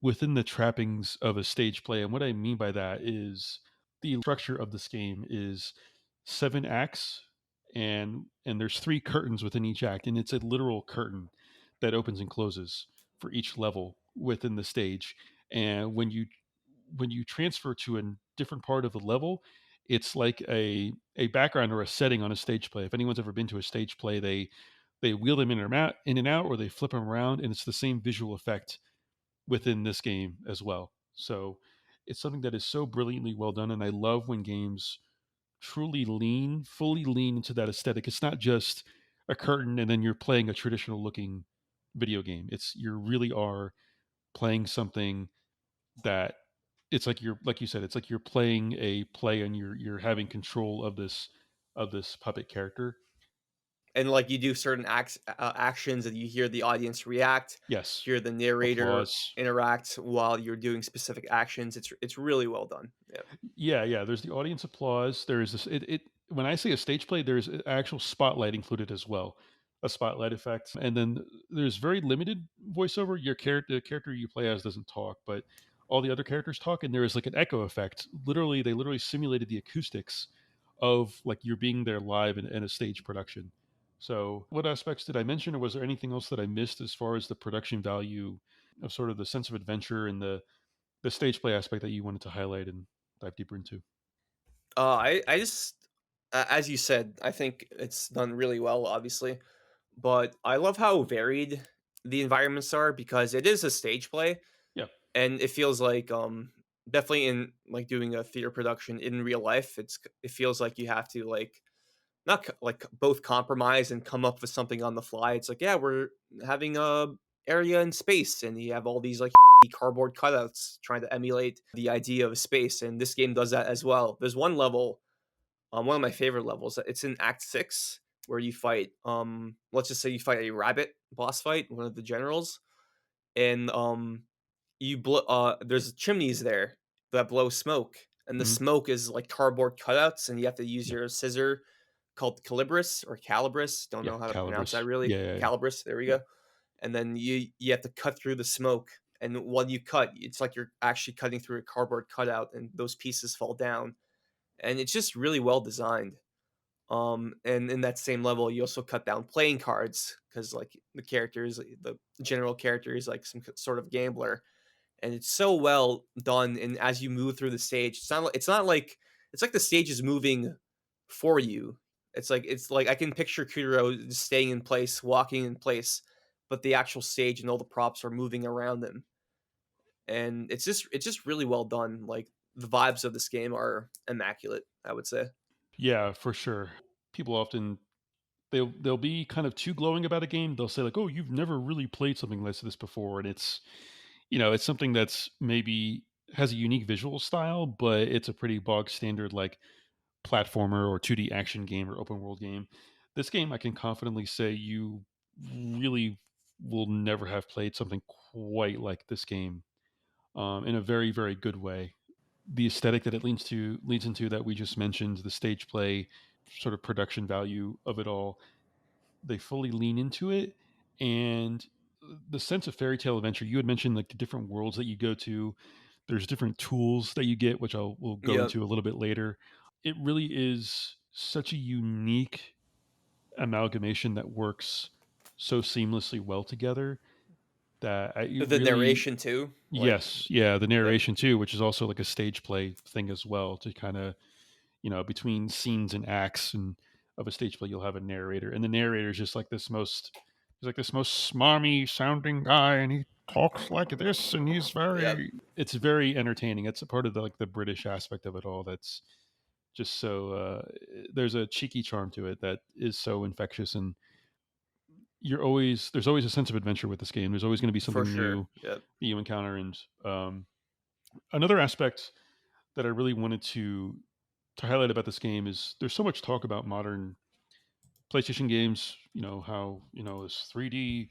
Speaker 2: within the trappings of a stage play. And what I mean by that is the structure of this game is 7 acts and there's 3 curtains within each act and it's a literal curtain that opens and closes for each level within the stage. And when you transfer to a different part of the level, it's like a background or a setting on a stage play. If anyone's ever been to a stage play, they wheel them in and out, or they flip them around, and it's the same visual effect within this game as well. So it's something that is so brilliantly well done, and I love when games fully lean into that aesthetic. It's not just a curtain and then you're playing a traditional looking video game. It's you really are playing something that it's like you're like you said, it's like you're playing a play and you're having control of this puppet character.
Speaker 1: and, like, you do certain actions, and you hear the audience react,
Speaker 2: Yes.
Speaker 1: hear the narrator
Speaker 2: Applause.
Speaker 1: interact while you're doing specific actions. It's really well done. Yeah.
Speaker 2: Yeah, yeah. There's the audience applause. There is this. when I say a stage play, there's actual spotlight included as well, a spotlight effect, and then there's very limited voiceover. The character you play as doesn't talk, but all the other characters talk, and there is like an echo effect. Literally, they literally simulated the acoustics of like you're being there live in a stage production. So, what aspects did I mention, or was there anything else that I missed as far as the production value of sort of the sense of adventure and the stage play aspect that you wanted to highlight and dive deeper into?
Speaker 1: I just as you said, I think it's done really well, obviously, but I love how varied the environments are because it is a stage play,
Speaker 2: Yeah.
Speaker 1: and it feels like definitely in like doing a theater production in real life, it feels like you have to like not like both compromise and come up with something on the fly. It's like, yeah, we're having a area in space, and you have all these like cardboard cutouts trying to emulate the idea of space, and this game does that as well. There's one level, one of my favorite levels. It's in Act 6 where you fight, let's just say you fight a rabbit boss fight, one of the generals, and there's chimneys there that blow smoke, and the
Speaker 2: Mhm.
Speaker 1: smoke is like cardboard cutouts, and you have to use your scissor called calibris or calibris. Don't
Speaker 2: Yeah,
Speaker 1: know how to pronounce that
Speaker 2: Calibris.
Speaker 1: really.
Speaker 2: Yeah, yeah, yeah.
Speaker 1: Calibris. There we
Speaker 2: Yeah.
Speaker 1: go. And then you have to cut through the smoke. And when you cut, it's like you're actually cutting through a cardboard cutout, and those pieces fall down. And it's just really well designed. And in that same level, you also cut down playing cards because like the general character is like some sort of gambler, and it's so well done. And as you move through the stage, it's not like it's like the stage is moving for you. It's like I can picture Kuduro just staying in place, walking in place, but the actual stage and all the props are moving around him. And it's just really well done. Like the vibes of this game are immaculate, I would say.
Speaker 2: Yeah, for sure. People often they'll be kind of too glowing about a game. They'll say like, "Oh, you've never really played something like this before," and it's something that's maybe has a unique visual style, but it's a pretty bog standard like platformer or 2D action game or open world game. This game, I can confidently say you really will never have played something quite like this game in a very, very good way. The aesthetic that it leads into that we just mentioned, the stage play, sort of production value of it all, they fully lean into it, and the sense of fairy tale adventure. You had mentioned like the different worlds that you go to. There's different tools that you get, which we'll go
Speaker 1: Yeah,
Speaker 2: into a little bit later. It really is such a unique amalgamation that works so seamlessly well together that it
Speaker 1: the
Speaker 2: really.
Speaker 1: narration too. Like,
Speaker 2: Yes, yeah, the
Speaker 1: yep,
Speaker 2: narration too, which is also like a stage play thing as well, to kind of, between scenes and acts and of a stage play, you'll have a narrator, and the narrator is just like he's like this most smarmy sounding guy, and he talks like this, and
Speaker 1: yep,
Speaker 2: it's very entertaining. It's a part of the British aspect of it all that's just so, there's a cheeky charm to it that is so infectious, and there's always a sense of adventure with this game. There's always going to be
Speaker 1: for
Speaker 2: something
Speaker 1: sure.
Speaker 2: new
Speaker 1: Yep.
Speaker 2: that you encounter, and another aspect that I really wanted to highlight about this game is there's so much talk about modern PlayStation games. How this 3D,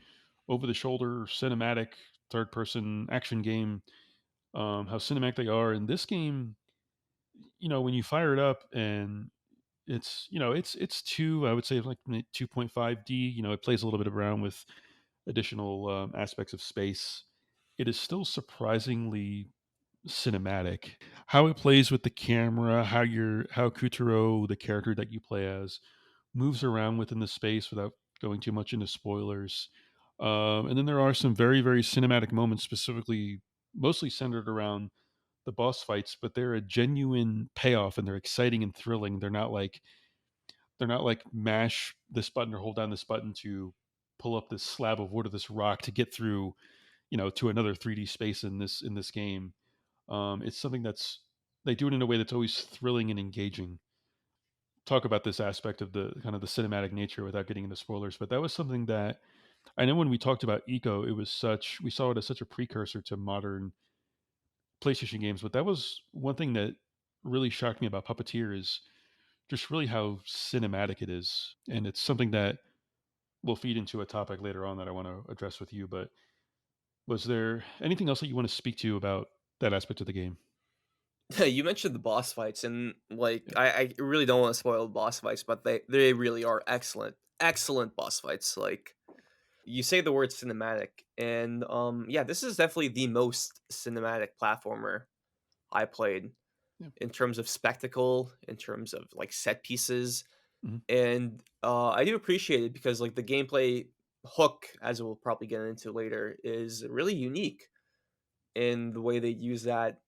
Speaker 2: over the shoulder, cinematic, third person action game. How cinematic they are. In this game, when you fire it up and it's two, I would say like 2.5D. It plays a little bit around with additional aspects of space. It is still surprisingly cinematic. How it plays with the camera, how Kuturo, the character that you play as, moves around within the space without going too much into spoilers. And then there are some very, very cinematic moments, specifically mostly centered around the boss fights, but they're a genuine payoff and they're exciting and thrilling. They're not like mash this button or hold down this button to pull up this slab of wood or this rock to get through, to another 3D space in this game. It's something that's they do it in a way that's always thrilling and engaging. Talk about this aspect of the kind of the cinematic nature without getting into spoilers, but that was something that I know when we talked about Eco, we saw it as such a precursor to modern PlayStation games, but that was one thing that really shocked me about Puppeteer is just really how cinematic it is, and it's something that will feed into a topic later on that I want to address with you. But was there anything else that you want to speak to about that aspect of the game?
Speaker 1: You mentioned the boss fights, and like
Speaker 2: Yeah.
Speaker 1: I really don't want to spoil the boss fights, but they really are excellent, excellent boss fights. Like you say the word cinematic, and yeah, this is definitely the most cinematic platformer I played
Speaker 2: Yeah.
Speaker 1: in terms of spectacle, in terms of like set pieces,
Speaker 2: Mhm.
Speaker 1: and I do appreciate it because like the gameplay hook, as we'll probably get into later, is really unique in the way they use that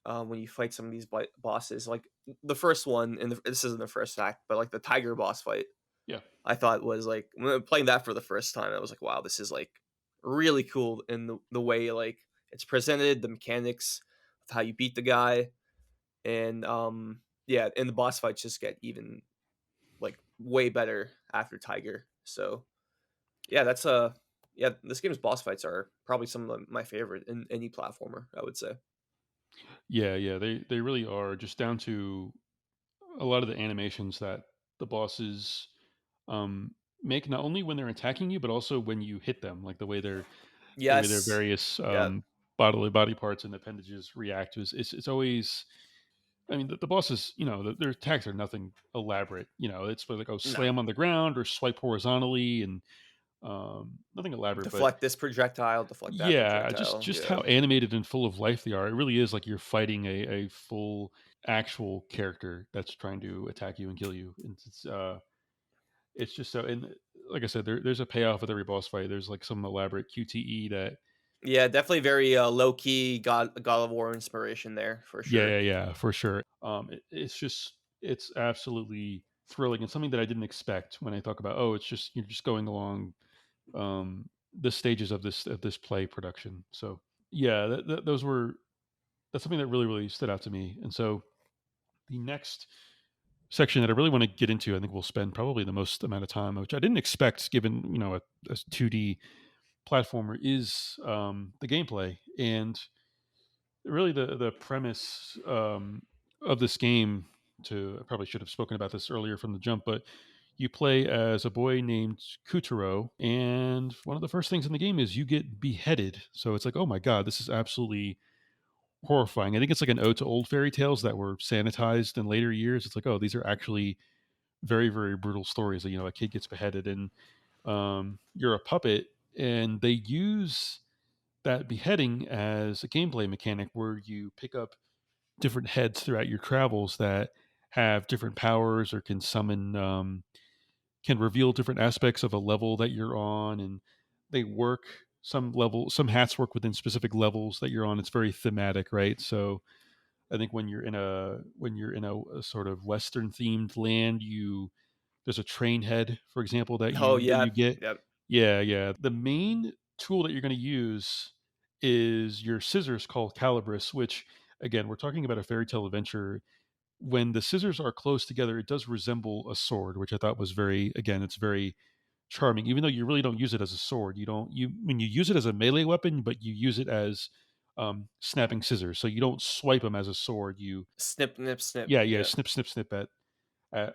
Speaker 1: when you fight some of these bosses. Like the first one, and this isn't the first act, but like the tiger boss fight,
Speaker 2: Yeah.
Speaker 1: I thought was like when playing that for the first time, I was like, wow, this is like really cool in the way like it's presented, the mechanics of how you beat the guy, and yeah, and the boss fights just get even like way better after Tiger. So yeah, yeah, this game's boss fights are probably some of my favorite in any platformer, I would say.
Speaker 2: Yeah, yeah, they really are just down to a lot of the animations that the bosses um, make not only when they're attacking you, but also when you hit them, like the way their
Speaker 1: Yes.
Speaker 2: various
Speaker 1: Yeah.
Speaker 2: bodily body parts and appendages react to. It's always. I mean, the bosses, their attacks are nothing elaborate. It's like oh,
Speaker 1: No.
Speaker 2: slam on the ground or swipe horizontally, and nothing elaborate. But
Speaker 1: Deflect this projectile, deflect that
Speaker 2: yeah, just
Speaker 1: projectile.
Speaker 2: just
Speaker 1: Yeah.
Speaker 2: how animated and full of life they are. It really is like you're fighting a full actual character that's trying to attack you and kill you. And it's just so. And like I said, there's a payoff with every boss fight. There's like some elaborate QTE that.
Speaker 1: Yeah, definitely very low key God of War inspiration there for
Speaker 2: Yeah, yeah,
Speaker 1: sure.
Speaker 2: yeah, for sure. It's absolutely thrilling and something that I didn't expect when I talk about, oh, it's just you're just going along the stages of this play production. So yeah, that's something that really really stood out to me. And so the next section that I really want to get into, I think we'll spend probably the most amount of time, which I didn't expect given a 2D platformer, is the gameplay. And really the premise of this game, to I probably should have spoken about this earlier from the jump, but you play as a boy named Kuturo, and one of the first things in the game is you get beheaded. So it's like, oh my god, this is absolutely horrifying. I think it's like an ode to old fairy tales that were sanitized in later years. It's like, oh, these are actually very very brutal stories. That a kid gets beheaded, and you're a puppet, and they use that beheading as a gameplay mechanic where you pick up different heads throughout your travels that have different powers or can summon can reveal different aspects of a level that you're on, and they work some hats work within specific levels that you're on. It's very thematic, right? So I think when you're in a sort of western themed land, you there's a train head, for example, that
Speaker 1: Oh
Speaker 2: you
Speaker 1: yeah.
Speaker 2: get.
Speaker 1: Yep.
Speaker 2: Yeah, yeah. The main tool that you're going to use is your scissors called calabrus, which again, we're talking about a fairy tale adventure. When the scissors are close together, it does resemble a sword, which I thought was it's very charming. Even though you really don't use it as a sword, you when you use it as a melee weapon, but you use it as snapping scissors. So you don't swipe them as a sword. You
Speaker 1: Snip, nip, snip.
Speaker 2: yeah, yeah,
Speaker 1: Yeah.
Speaker 2: snip, snip, snip at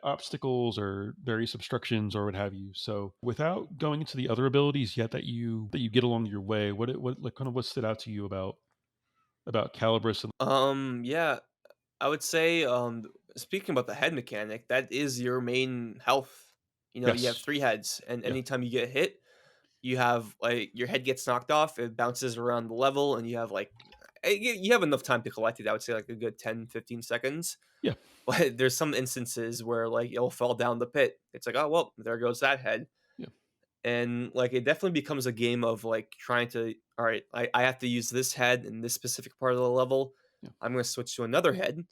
Speaker 2: obstacles or various obstructions or what have you. So without going into the other abilities yet that you get along your way, what like kind of what stood out to you about Calabrus and
Speaker 1: Yeah. I would say, speaking about the head mechanic, that is your main health. You know, you have
Speaker 2: yes,
Speaker 1: 3 heads, and
Speaker 2: yeah,
Speaker 1: anytime you get hit, you have like your head gets knocked off, it bounces around the level, and you have like you have enough time to collect it. I would say like a good 10-15 seconds.
Speaker 2: yeah,
Speaker 1: But there's some instances where like it'll fall down the pit. It's like, oh well, there goes that head.
Speaker 2: yeah,
Speaker 1: And like it definitely becomes a game of like trying to, all right, I have to use this head in this specific part of the level.
Speaker 2: yeah,
Speaker 1: I'm going to switch to another head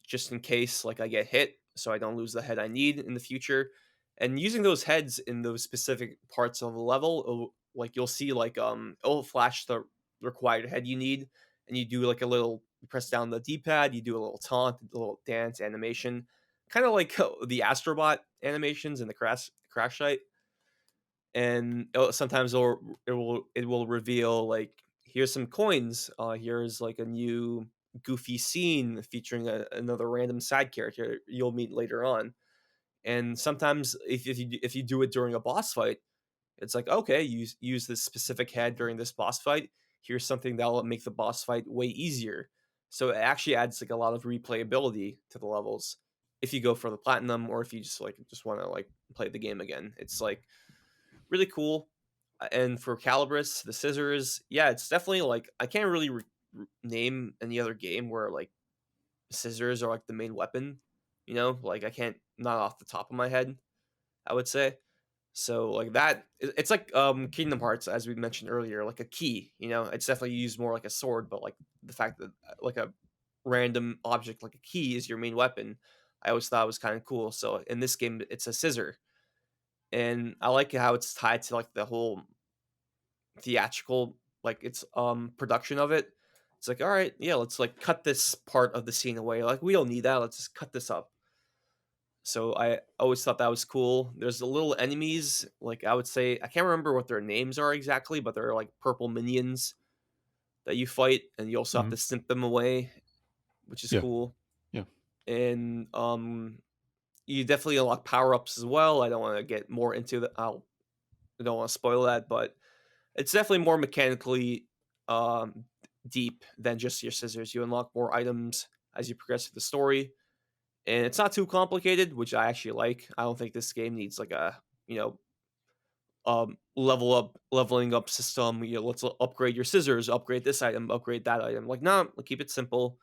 Speaker 1: just in case like I get hit so I don't lose the head I need in the future. And using those heads in those specific parts of the level, like you'll see like it'll flash the required head you need, and you do like a little, you press down the d-pad, you do a little taunt, a little dance animation, kind of like the astrobot animations in the crash site. And sometimes it will reveal like, here's some coins, here's like a new goofy scene featuring another random side character you'll meet later on. And sometimes if you do it during a boss fight, it's like, okay, use this specific head during this boss fight, here's something that'll make the boss fight way easier. So it actually adds like a lot of replayability to the levels if you go for the platinum or if you just want to like play the game again. It's like really cool. And for Calibris, the scissors, yeah, it's definitely like I can't really name any other game where like scissors are like the main weapon. You know, like I can't not off the top of my head. I would say so. Like that, it's like Kingdom Hearts, as we mentioned earlier, like a key. You know, it's definitely used more like a sword, but like the fact that like a random object like a key is your main weapon, I always thought was kind of cool. So in this game, it's a scissor, and I like how it's tied to like the whole theatrical, like it's production of it. It's like, all right, yeah, let's like cut this part of the scene away. Like we don't need that. Let's just cut this up. So I always thought that was cool. There's the little enemies, like I would say, I can't remember what their names are exactly, but they're like purple minions that you fight, and you also have
Speaker 2: Hmm.
Speaker 1: to snip them away, which is
Speaker 2: Yeah.
Speaker 1: cool.
Speaker 2: Yeah.
Speaker 1: And you definitely unlock power ups as well. I don't want to get more into the. I don't want to spoil that, but it's definitely more mechanically deep than just your scissors. You unlock more items as you progress through the story, and it's not too complicated, which I actually like. I don't think this game needs like a you know leveling up system. You know, let's upgrade your scissors, upgrade this item, upgrade that item. Like, no, keep it simple.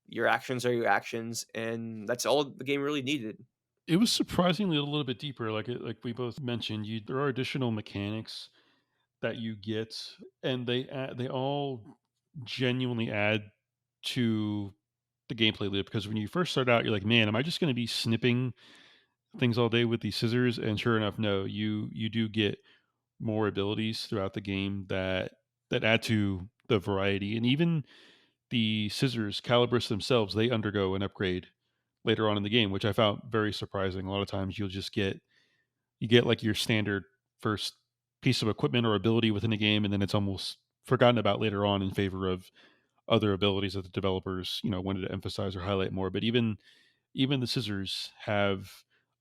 Speaker 1: Your actions are your actions, and that's all the game really needed.
Speaker 2: It was surprisingly a little bit deeper. Like we both mentioned, there are additional mechanics that you get, and they all genuinely add to the gameplay loop. Because when you first start out, you're like, man, am I just going to be snipping things all day with these scissors? And sure enough, no, you do get more abilities throughout the game that add to the variety, and even the scissors calibers themselves, they undergo an upgrade later on in the game, which I found very surprising. A lot of times you get like your standard first piece of equipment or ability within a game, and then it's almost forgotten about later on in favor of other abilities that the developers, wanted to emphasize or highlight more. But even the scissors have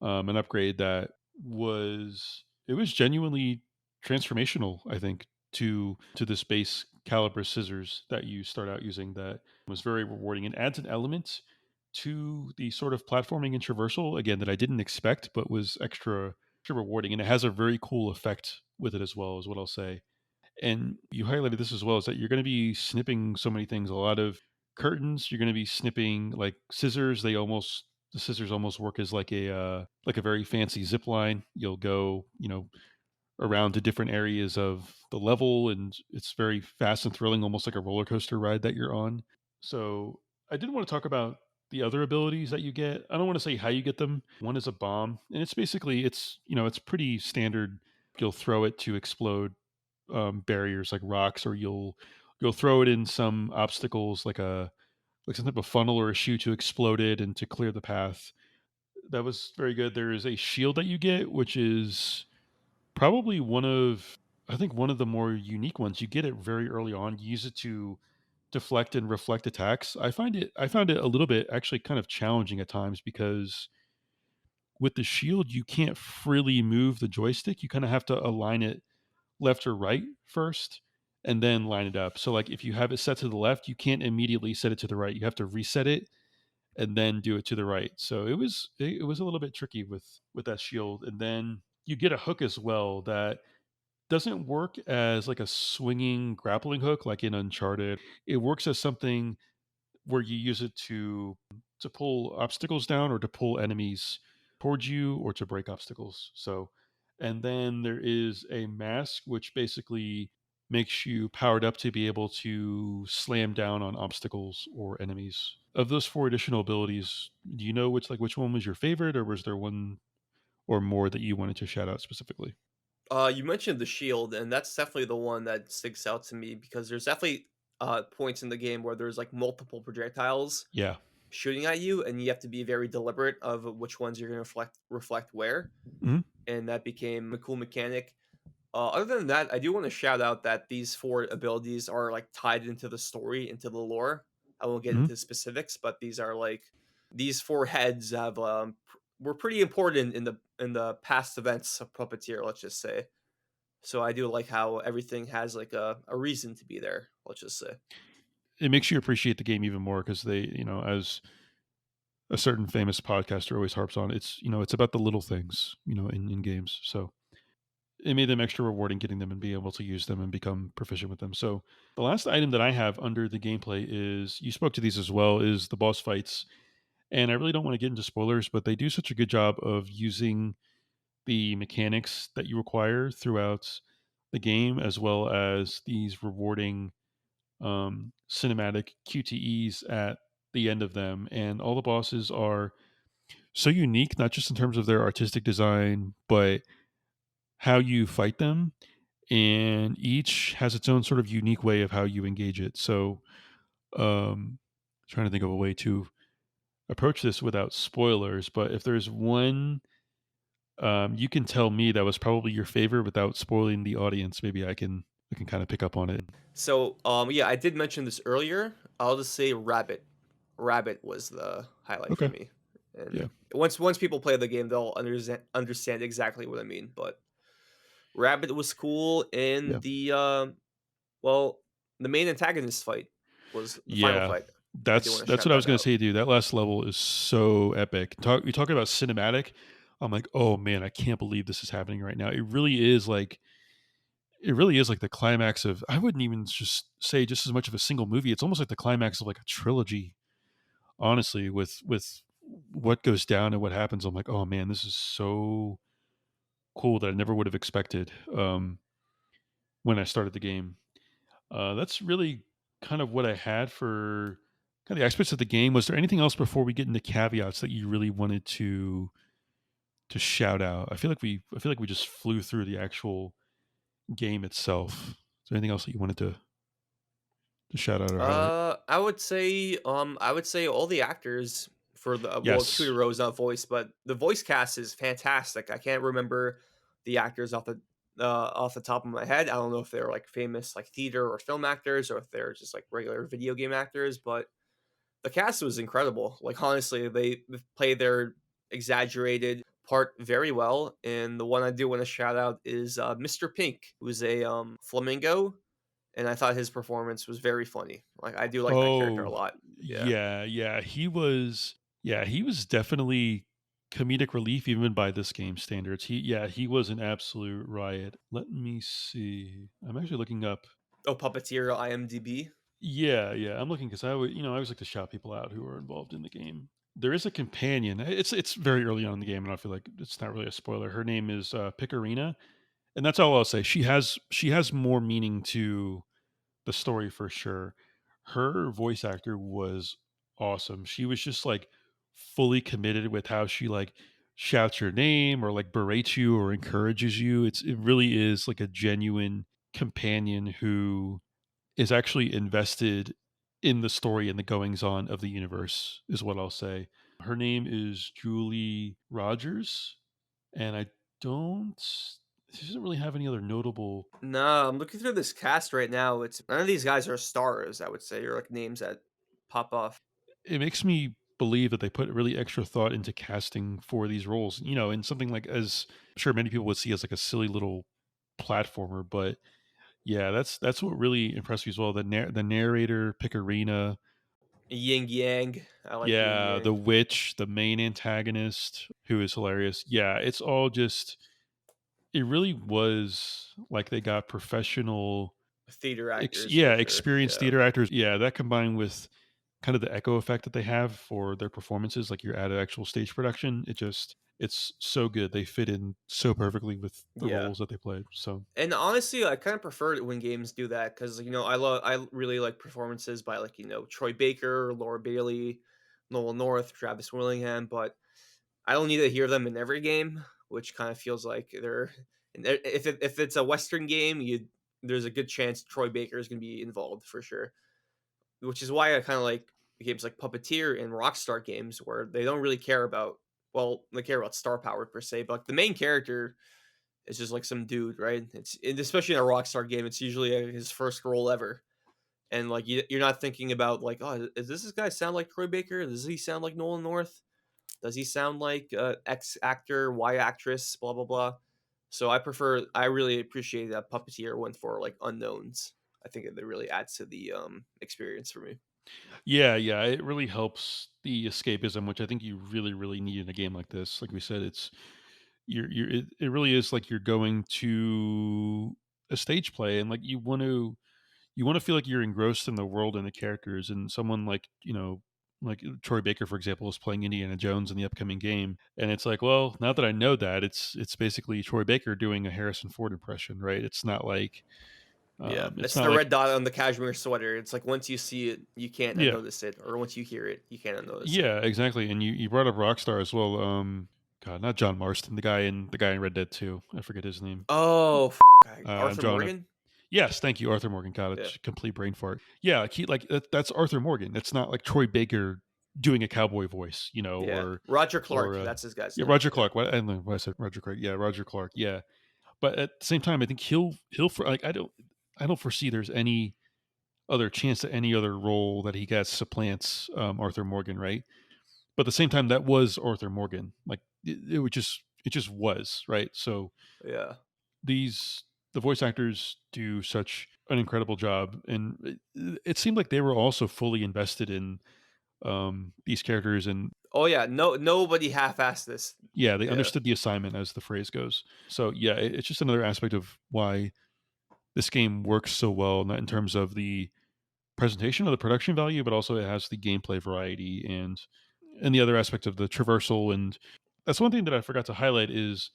Speaker 2: an upgrade that was genuinely transformational, I think, to this base caliber scissors that you start out using. That was very rewarding and adds an element to the sort of platforming and traversal again that I didn't expect, but was extra rewarding, and it has a very cool effect with it as well, is what I'll say. And you highlighted this as well, is that you're going to be snipping so many things. A lot of curtains, you're going to be snipping like scissors. The scissors almost work as like a very fancy zip line. You'll go, around to different areas of the level, and it's very fast and thrilling, almost like a roller coaster ride that you're on. So I did want to talk about the other abilities that you get. I don't want to say how you get them. One is a bomb, and it's basically it's pretty standard. You'll throw it to explode barriers like rocks, or you'll throw it in some obstacles like some type of funnel or a shoe to explode it and to clear the path. That was very good. There is a shield that you get, which is probably I think one of the more unique ones. You get it very early on. You use it to deflect and reflect attacks. I found it a little bit actually kind of challenging at times because with the shield you can't freely move the joystick. You kind of have to align it left or right first and then line it up. So like if you have it set to the left, you can't immediately set it to the right. You have to reset it and then do it to the right. So it was a little bit tricky with that shield. And then you get a hook as well that doesn't work as like a swinging grappling hook like in Uncharted. It works as something where you use it to pull obstacles down or to pull enemies towards you or to break obstacles. So, and then there is a mask which basically makes you powered up to be able to slam down on obstacles or enemies. Of those four additional abilities, do you know which one was your favorite, or was there one or more that you wanted to shout out specifically?
Speaker 1: You mentioned the shield, and that's definitely the one that sticks out to me because there's definitely points in the game where there's like multiple projectiles
Speaker 2: Yeah.
Speaker 1: shooting at you, and you have to be very deliberate of which ones you're going to reflect where,
Speaker 2: Mhm.
Speaker 1: and that became a cool mechanic. Other than that, I do want to shout out that these four abilities are like tied into the story, into the lore. I won't get
Speaker 2: Mhm.
Speaker 1: into specifics, but these are like these four heads have were pretty important in the past events of Puppeteer. Let's just say. So I do like how everything has like a reason to be there. Let's just say.
Speaker 2: it makes you appreciate the game even more because they, as a certain famous podcaster always harps on, it's about the little things, in games. So it made them extra rewarding getting them and be able to use them and become proficient with them. So the last item that I have under the gameplay is, you spoke to these as well, is the boss fights. And I really don't want to get into spoilers, but they do such a good job of using the mechanics that you require throughout the game, as well as these rewarding cinematic QTEs at the end of them. And all the bosses are so unique, not just in terms of their artistic design, but how you fight them. And each has its own sort of unique way of how you engage it. So, trying to think of a way to approach this without spoilers, but if there's one you can tell me that was probably your favorite without spoiling the audience, maybe I can kind of pick up on it.
Speaker 1: So, yeah, I did mention this earlier. I'll just say rabbit. Rabbit was the highlight for
Speaker 2: Okay.
Speaker 1: me. And
Speaker 2: Yeah.
Speaker 1: once people play the game, they'll understand exactly what I mean. But rabbit was cool,
Speaker 2: Yeah.
Speaker 1: and well, the main antagonist fight was the final
Speaker 2: Yeah.
Speaker 1: fight. I do want
Speaker 2: That's
Speaker 1: to
Speaker 2: that's
Speaker 1: shout
Speaker 2: what I was
Speaker 1: that
Speaker 2: gonna
Speaker 1: out.
Speaker 2: say, dude. That last level is so epic. You talk about cinematic. I'm like, oh man, I can't believe this is happening right now. It really is like the climax of, I wouldn't even just say just as much of a single movie. It's almost like the climax of like a trilogy, honestly, with what goes down and what happens. I'm like, oh man, this is so cool that I never would have expected when I started the game. That's really kind of what I had for kind of the aspects of the game. Was there anything else before we get into caveats that you really wanted to shout out? I feel like we just flew through the actual game itself. Is there anything else that you wanted to shout out or highlight?
Speaker 1: I would say all the actors for the well,
Speaker 2: Yes.
Speaker 1: Kudaro's not voice, but the voice cast is fantastic. I can't remember the actors off the top of my head. I don't know if they're like famous like theater or film actors or if they're just like regular video game actors, but the cast was incredible. Like honestly, they play their exaggerated part very well. And the one I do want to shout out is Mr. Pink, who's a flamingo, and I thought his performance was very funny. Like I do like that character a
Speaker 2: Oh,
Speaker 1: lot. Yeah.
Speaker 2: yeah, yeah. He was definitely comedic relief even by this game standards. He was an absolute riot. Let me see. I'm actually looking up.
Speaker 1: Oh, Puppeteer IMDb.
Speaker 2: Yeah, yeah. I'm looking because I always like to shout people out who are involved in the game. There is a companion. It's very early on in the game, and I feel like it's not really a spoiler. Her name is Picarina, and that's all I'll say. She has more meaning to the story for sure. Her voice actor was awesome. She was just like fully committed with how she like shouts your name or like berates you or encourages you. It really is like a genuine companion who is actually invested in the story and the goings on of the universe, is what I'll say. Her name is Julie Rogers, and I don't she doesn't really have any other notable.
Speaker 1: No, I'm looking through this cast right now. It's none of these guys are stars. I would say, or like names that pop off.
Speaker 2: It makes me believe that they put really extra thought into casting for these roles, in something like, as I'm sure many people would see as like a silly little platformer, but yeah, that's what really impressed me as well. The narrator, Picarina,
Speaker 1: Yin Yang. I like Yin
Speaker 2: yeah, the
Speaker 1: Yang.
Speaker 2: witch, the main antagonist, who is hilarious. Yeah, it's all just, it really was like they got professional,
Speaker 1: Theater actors for
Speaker 2: yeah,
Speaker 1: sure.
Speaker 2: experienced
Speaker 1: Yeah.
Speaker 2: theater actors. Yeah, that combined with kind of the echo effect that they have for their performances, like you're at an actual stage production. It's so good. They fit in so perfectly with the
Speaker 1: Yeah.
Speaker 2: roles that they played. So
Speaker 1: And honestly, I kind of prefer it when games do that because I really like performances by like Troy Baker, Laura Bailey, Noel North, Travis Willingham, but I don't need to hear them in every game, which kind of feels like they're if it's a Western game, you there's a good chance Troy Baker is going to be involved for sure. Which is why I kind of like games like Puppeteer and Rockstar games where they don't really care about they care about star power per se, but like, the main character is just like some dude, right? Especially in a Rockstar game, it's usually his first role ever, and like you're not thinking about like, oh, does this guy sound like Troy Baker? Does he sound like Nolan North? Does he sound like X actor, Y actress, blah blah blah? So I really appreciate that Puppeteer went for like unknowns. I think it really adds to the experience for me.
Speaker 2: Yeah, yeah, it really helps the escapism, which I think you really, really need in a game like this. Like we said, it's it really is like you're going to a stage play, and like you want to feel like you're engrossed in the world and the characters. And someone like like Troy Baker, for example, is playing Indiana Jones in the upcoming game, and it's like, well, now that I know that, it's basically Troy Baker doing a Harrison Ford impression, right?
Speaker 1: Yeah,
Speaker 2: It's
Speaker 1: it's
Speaker 2: not
Speaker 1: the
Speaker 2: like
Speaker 1: red dot on the cashmere sweater. It's like once you see it, you can't
Speaker 2: yeah,
Speaker 1: unnotice it, or once you hear it, you can't unnotice it.
Speaker 2: yeah, exactly. And you brought up Rockstar as well. God, not John Marston, the guy in Red Dead 2. I forget his name.
Speaker 1: Oh,
Speaker 2: I'm
Speaker 1: Arthur
Speaker 2: drawing a
Speaker 1: Morgan.
Speaker 2: yes, thank you, Arthur Morgan. God,
Speaker 1: Yeah,
Speaker 2: it's a complete brain fart. Yeah, that's Arthur Morgan. It's not like Troy Baker doing a cowboy voice,
Speaker 1: yeah. Roger
Speaker 2: or
Speaker 1: Clark. That's his guy's
Speaker 2: yeah,
Speaker 1: name.
Speaker 2: Roger
Speaker 1: Yeah,
Speaker 2: Clark. What I don't know why I said Roger Clark. Yeah, Roger Clark. Yeah, but at the same time, I think like I don't foresee there's any other chance that any other role that he gets supplants Arthur Morgan, right? But at the same time, that was Arthur Morgan. Like it just was right. So
Speaker 1: yeah.
Speaker 2: these the voice actors do such an incredible job, and it seemed like they were also fully invested in these characters, and
Speaker 1: Oh yeah. No, nobody half-assed this.
Speaker 2: yeah, they
Speaker 1: Yeah.
Speaker 2: understood the assignment, as the phrase goes. So yeah, it's just another aspect of why this game works so well, not in terms of the presentation of the production value, but also it has the gameplay variety and the other aspect of the traversal. And that's one thing that I forgot to highlight is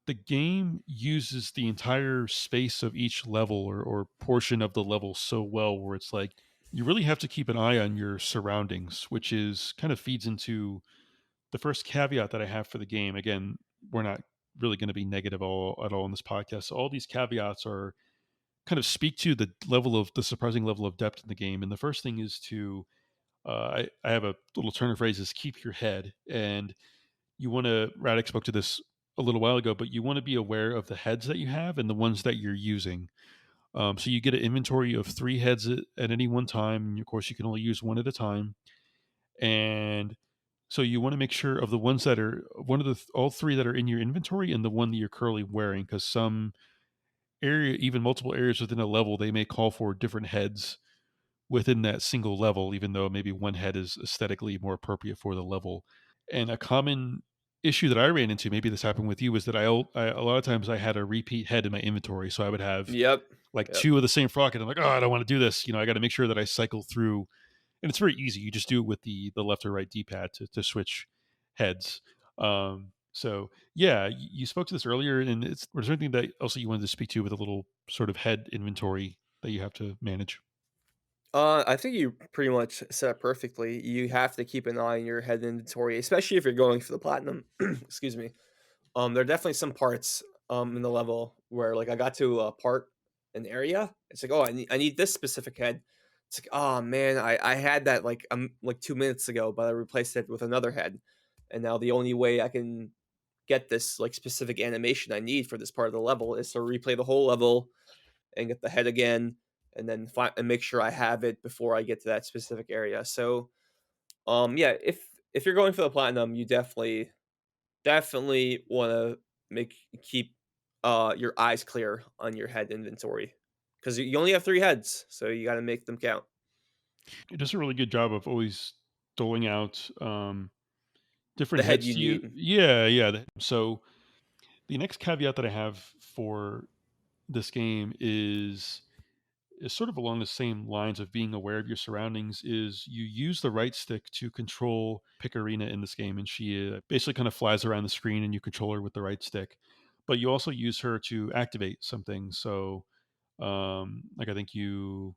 Speaker 2: the game uses the entire space of each level or portion of the level so well, where it's like you really have to keep an eye on your surroundings, which is kind of feeds into the first caveat that I have for the game. Again, we're not really going to be negative at all in this podcast. So all these caveats are kind of speak to the surprising level of depth in the game. And the first thing is to I have a little turn of phrases: keep your head. And you want to Radek spoke to this a little while ago, but you want to be aware of the heads that you have and the ones that you're using. So you get an inventory of 3 heads at any one time, and of course you can only use one at a time. And so you want to make sure of the ones that are one of the all 3 that are in your inventory and the one that you're currently wearing, because some area, even multiple areas within a level, they may call for different heads within that single level, even though maybe one head is aesthetically more appropriate for the level. And a common issue that I ran into, maybe this happened with you, was that a lot of times I had a repeat head in my inventory. So I would have
Speaker 1: Yep.
Speaker 2: like
Speaker 1: Yep.
Speaker 2: 2 of the same frock, and I'm like, oh, I don't want to do this. I got to make sure that I cycle through. And it's very easy. You just do it with the left or right D-pad to switch heads. So yeah, you spoke to this earlier, and was there anything that also you wanted to speak to with a little sort of head inventory that you have to manage?
Speaker 1: I think you pretty much said it perfectly. You have to keep an eye on your head inventory, especially if you're going for the platinum. Excuse me. There are definitely some parts in the level where like I got to a part an area. It's like, oh, I need this specific head. It's like, oh man, I had that like 2 minutes ago, but I replaced it with another head, and now the only way I can get this like specific animation I need for this part of the level is to replay the whole level and get the head again, and then find and make sure I have it before I get to that specific area. So, yeah, if you're going for the platinum, you definitely want to make keep your eyes clear on your head inventory because you only have 3 heads, so you got to make them count.
Speaker 2: It does a really good job of always doling out
Speaker 1: The
Speaker 2: different
Speaker 1: head
Speaker 2: heads
Speaker 1: you
Speaker 2: to you.
Speaker 1: need.
Speaker 2: Yeah, yeah. So the next caveat that I have for this game is sort of along the same lines of being aware of your surroundings. Is you use the right stick to control Picarina in this game, and she basically kind of flies around the screen, and you control her with the right stick. But you also use her to activate something. So, like I think you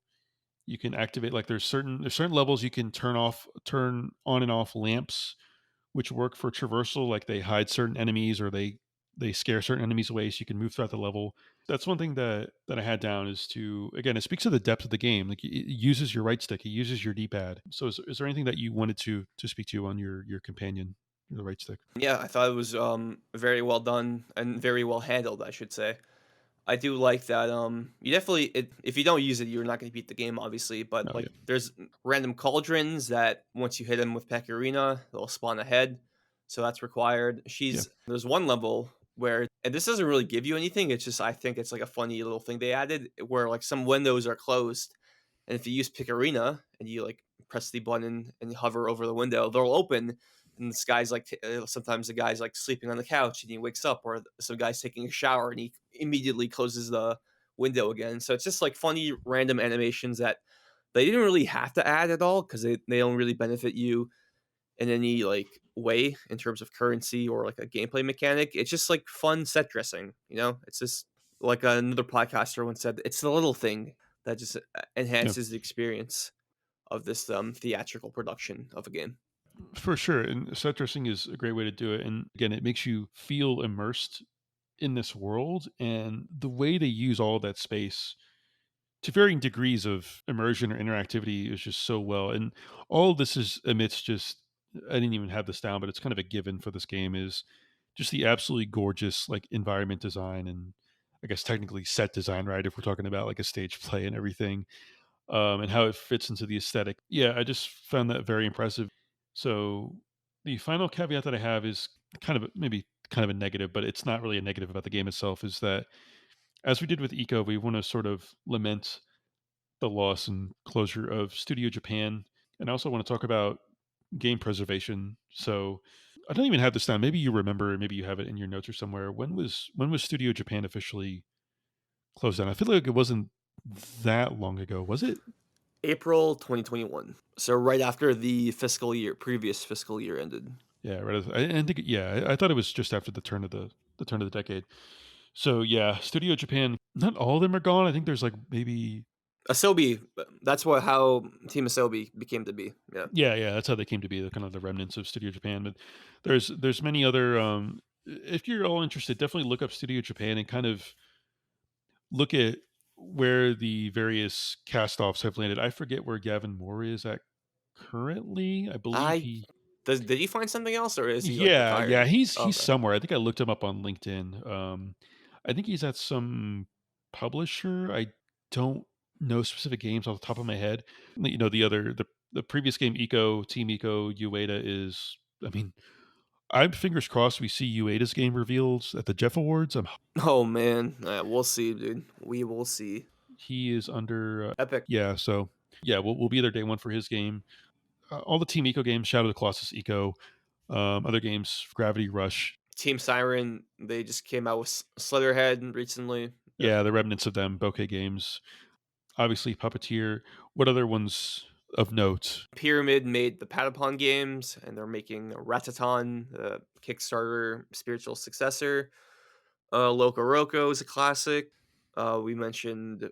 Speaker 2: can activate like there's certain levels you can turn on and off lamps which work for traversal, like they hide certain enemies or they scare certain enemies away so you can move throughout the level. That's one thing that I had down is to again, it speaks to the depth of the game. Like it uses your right stick, it uses your D-pad. So is there anything that you wanted to speak to on your companion, the right stick?
Speaker 1: Yeah, I thought it was very well done and very well handled, I should say. I do like that. You definitely if you don't use it, you're not going to beat the game, obviously. But
Speaker 2: Oh yeah,
Speaker 1: like, there's random cauldrons that once you hit them with Pecorina, they'll spawn a head, so that's required.
Speaker 2: yeah.
Speaker 1: There's one level. where and this doesn't really give you anything, it's just I think it's, like, a funny little thing they added where, like, some windows are closed, and if you use Pick Arena and you, like, press the button and you hover over the window, they'll open, and this guy's, like, sometimes the guy's, like, sleeping on the couch and he wakes up, or some guy's taking a shower and he immediately closes the window again, so it's just, like, funny random animations that they didn't really have to add at all because they don't really benefit you in any like way in terms of currency or like a gameplay mechanic. It's just like fun set dressing, you know? It's just like another podcaster once said, it's the little thing that just
Speaker 2: Yeah,
Speaker 1: enhances the experience of this theatrical production of a game.
Speaker 2: for sure. And set dressing is a great way to do it. And again, it makes you feel immersed in this world. And the way they use all that space to varying degrees of immersion or interactivity is just so well. And all of this is amidst just, I didn't even have this down, but it's kind of a given for this game is just the absolutely gorgeous like environment design and I guess technically set design, right? If we're talking about like a stage play and everything, and how it fits into the aesthetic. Yeah, I just found that very impressive. So the final caveat that I have is maybe kind of a negative, but it's not really a negative about the game itself. Is that as we did with Eco, we want to sort of lament the loss and closure of Studio Japan, and I also want to talk about game preservation. So I don't even have this down. Maybe you remember, maybe you have it in your notes or somewhere. When was Studio Japan officially closed down? I feel like it wasn't that long ago, was it?
Speaker 1: April 2021. So right after the previous fiscal year ended.
Speaker 2: Yeah, right. I think yeah, I thought it was just after the turn of the decade. So yeah, Studio Japan. Not all of them are gone. I think there's like maybe
Speaker 1: Asobi, that's what how Team Asobi became to be. Yeah.
Speaker 2: yeah, that's how they came to be. The kind of the remnants of Studio Japan. But there's many other. If you're all interested, definitely look up Studio Japan and kind of look at where the various cast-offs have landed. I forget where Gavin Moore is at currently. I believe
Speaker 1: I
Speaker 2: he
Speaker 1: did he find something else or is he like
Speaker 2: yeah,
Speaker 1: retired?
Speaker 2: he's
Speaker 1: Okay.
Speaker 2: somewhere. I think I looked him up on LinkedIn. I think he's at some publisher. I don't know specific games off the top of my head. The previous game Eco, Team Eco, Ueda is I mean, I'm fingers crossed we see Ueda's game revealed at the Jeff Awards.
Speaker 1: Oh man, we'll see, dude. We will see.
Speaker 2: He is under
Speaker 1: Epic.
Speaker 2: yeah, so yeah, we'll be there day one for his game. All the Team Eco games, Shadow of the Colossus Eco, other games, Gravity Rush,
Speaker 1: Team Siren, they just came out with Slitherhead recently. Yep.
Speaker 2: yeah, the remnants of them, Bokeh Games, obviously Puppeteer. What other ones of note?
Speaker 1: Pyramid made the Patapon games, and they're making Rataton, the Kickstarter spiritual successor. Loco Roco is a classic. We mentioned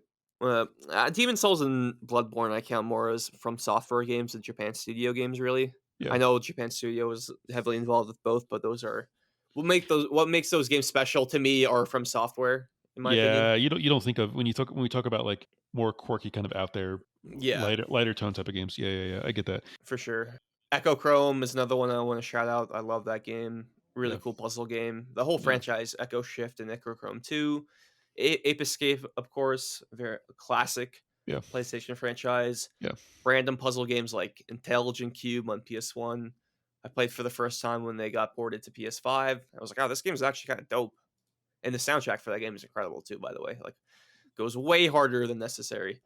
Speaker 1: Demon Souls and Bloodborne. I count more as from software games than Japan Studio games. Really,
Speaker 2: Yeah,
Speaker 1: I know Japan Studio is heavily involved with both, but those are what makes those games special to me are from software, in my opinion.
Speaker 2: yeah. You don't think of when we talk about like more quirky, kind of out there,
Speaker 1: Yeah,
Speaker 2: lighter tone type of games. Yeah. I get that.
Speaker 1: for sure. Echo Chrome is another one I want to shout out. I love that game. Really
Speaker 2: Yeah,
Speaker 1: cool puzzle game. The whole
Speaker 2: yeah,
Speaker 1: franchise, Echo Shift and Echo Chrome 2. Ape Escape, of course, very classic
Speaker 2: yeah,
Speaker 1: PlayStation franchise.
Speaker 2: yeah.
Speaker 1: Random puzzle games like Intelligent Cube on PS1. I played for the first time when they got ported to PS5. I was like, oh, this game is actually kind of dope. And the soundtrack for that game is incredible too, by the way. Like, goes way harder than necessary.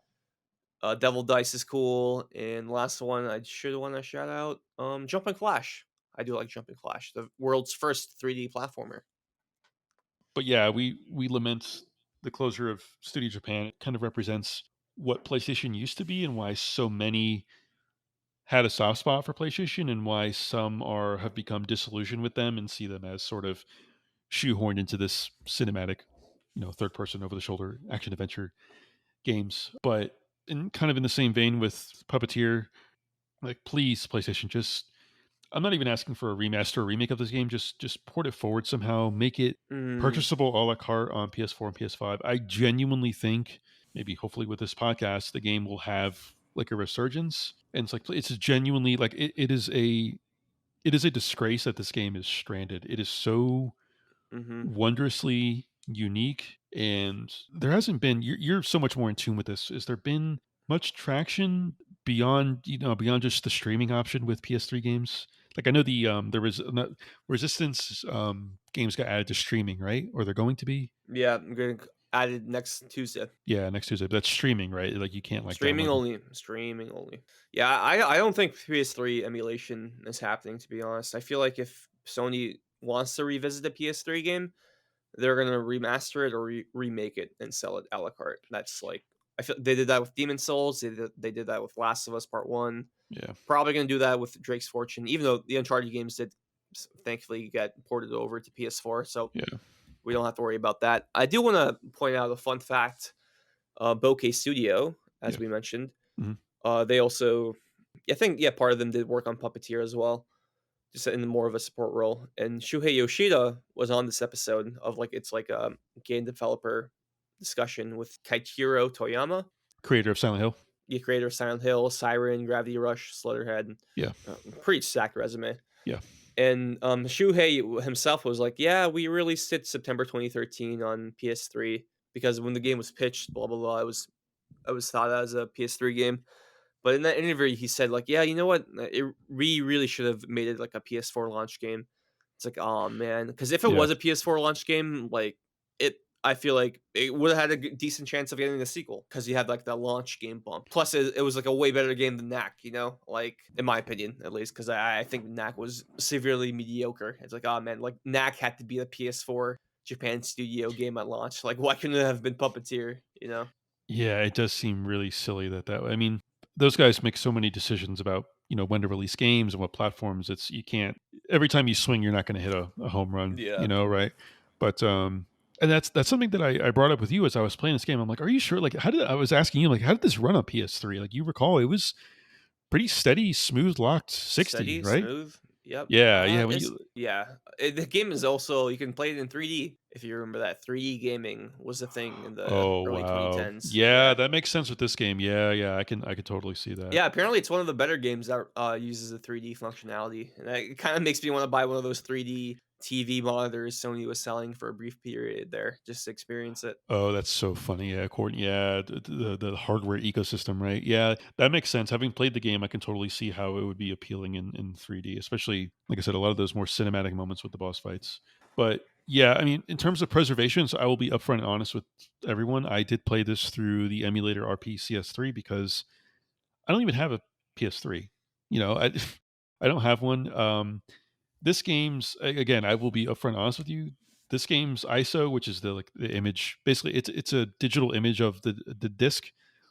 Speaker 1: Devil Dice is cool, and last one I should want to shout out, Jumping Flash. I do like Jumping Flash, the world's first 3D platformer.
Speaker 2: But yeah, we lament the closure of Studio Japan. It kind of represents what PlayStation used to be and why so many had a soft spot for PlayStation and why some are have become disillusioned with them and see them as sort of shoehorned into this cinematic, third person over the shoulder action adventure games. But in kind of in the same vein with Puppeteer, like please PlayStation, just I'm not even asking for a remaster or remake of this game. Just port it forward somehow. Make it
Speaker 1: Mm,
Speaker 2: purchasable a la carte on PS4 and PS5. I genuinely think maybe hopefully with this podcast the game will have like a resurgence. And it's like it's genuinely like it is a disgrace that this game is stranded. It is so
Speaker 1: mhm,
Speaker 2: wondrously unique, and there hasn't been. You're so much more in tune with this. Has there been much traction beyond just the streaming option with PS3 games? Like I know there was Resistance games got added to streaming, right? Or they're going to be.
Speaker 1: Yeah, I'm getting added next Tuesday.
Speaker 2: Yeah, next Tuesday. That's streaming, right? Like you can't like
Speaker 1: Streaming
Speaker 2: download them.
Speaker 1: only, streaming only. Yeah, I don't think PS3 emulation is happening, to be honest. I feel like if Sony wants to revisit a PS3 game, they're gonna remaster it or remake it and sell it a la carte. That's like I feel they did that with Demon Souls. They did that with Last of Us Part One.
Speaker 2: Yeah,
Speaker 1: Probably gonna do that with Drake's Fortune, even though the Uncharted games did thankfully get ported over to PS4, so
Speaker 2: yeah,
Speaker 1: we don't have to worry about that. I do want to point out a fun fact. Bokeh Studio, as
Speaker 2: yeah.
Speaker 1: we mentioned,
Speaker 2: Mhm.
Speaker 1: they also, I think, yeah, part of them did work on Puppeteer as well, just in more of a support role. And Shuhei Yoshida was on this episode of like it's like a game developer discussion with Kaichiro Toyama,
Speaker 2: Creator of Silent Hill.
Speaker 1: the creator of Silent Hill, Siren, Gravity Rush, Slitherhead.
Speaker 2: Yeah,
Speaker 1: Pretty stacked resume.
Speaker 2: yeah,
Speaker 1: And Shuhei himself was like, "Yeah, we released it September 2013 on PS3 because when the game was pitched, blah blah blah, it was thought as a PS3 game." But in that interview, he said like, "Yeah, you know what? We really should have made it like a PS4 launch game." It's like, oh man, because if it
Speaker 2: yeah.
Speaker 1: was a PS4 launch game, like it, I feel like it would have had a decent chance of getting a sequel because you had like the launch game bump. Plus, it was like a way better game than Knack, like in my opinion at least, because I think Knack was severely mediocre. It's like, oh man, like Knack had to be a PS4 Japan studio game at launch. Like, why couldn't it have been Puppeteer?
Speaker 2: Yeah, it does seem really silly that way. I mean, those guys make so many decisions about, when to release games and what platforms. It's you can't every time you swing, you're not going to hit a home run,
Speaker 1: Yeah.
Speaker 2: right? But and that's something that I brought up with you as I was playing this game. I'm like, are you sure? Like, I was asking you, like, how did this run on PS3? Like, you recall it was pretty steady, smooth, locked 60,
Speaker 1: Steady,
Speaker 2: right?
Speaker 1: smooth. Yep.
Speaker 2: Yeah, yeah. When
Speaker 1: It's
Speaker 2: you
Speaker 1: yeah. The game is also you can play it in 3D if you remember that 3D gaming was a thing in the
Speaker 2: Oh
Speaker 1: early
Speaker 2: wow,
Speaker 1: 2010s.
Speaker 2: yeah,
Speaker 1: Yeah.
Speaker 2: that makes sense with this game. Yeah, yeah, I can totally see that.
Speaker 1: Yeah, apparently it's one of the better games that uses the 3D functionality. And it kind of makes me want to buy one of those 3D TV monitors Sony was selling for a brief period there just to experience it.
Speaker 2: Oh, that's so funny. Yeah, Courtney. Yeah, the hardware ecosystem, right? Yeah, that makes sense. Having played the game, I can totally see how it would be appealing in 3D, especially like I said, a lot of those more cinematic moments with the boss fights. But yeah, I mean, in terms of preservations, I will be upfront and honest with everyone. I did play this through the emulator RPCS3 because I don't even have a PS3. I I don't have one. This game's again, I will be upfront honest with you. This game's ISO, which is the image, basically it's a digital image of the disk,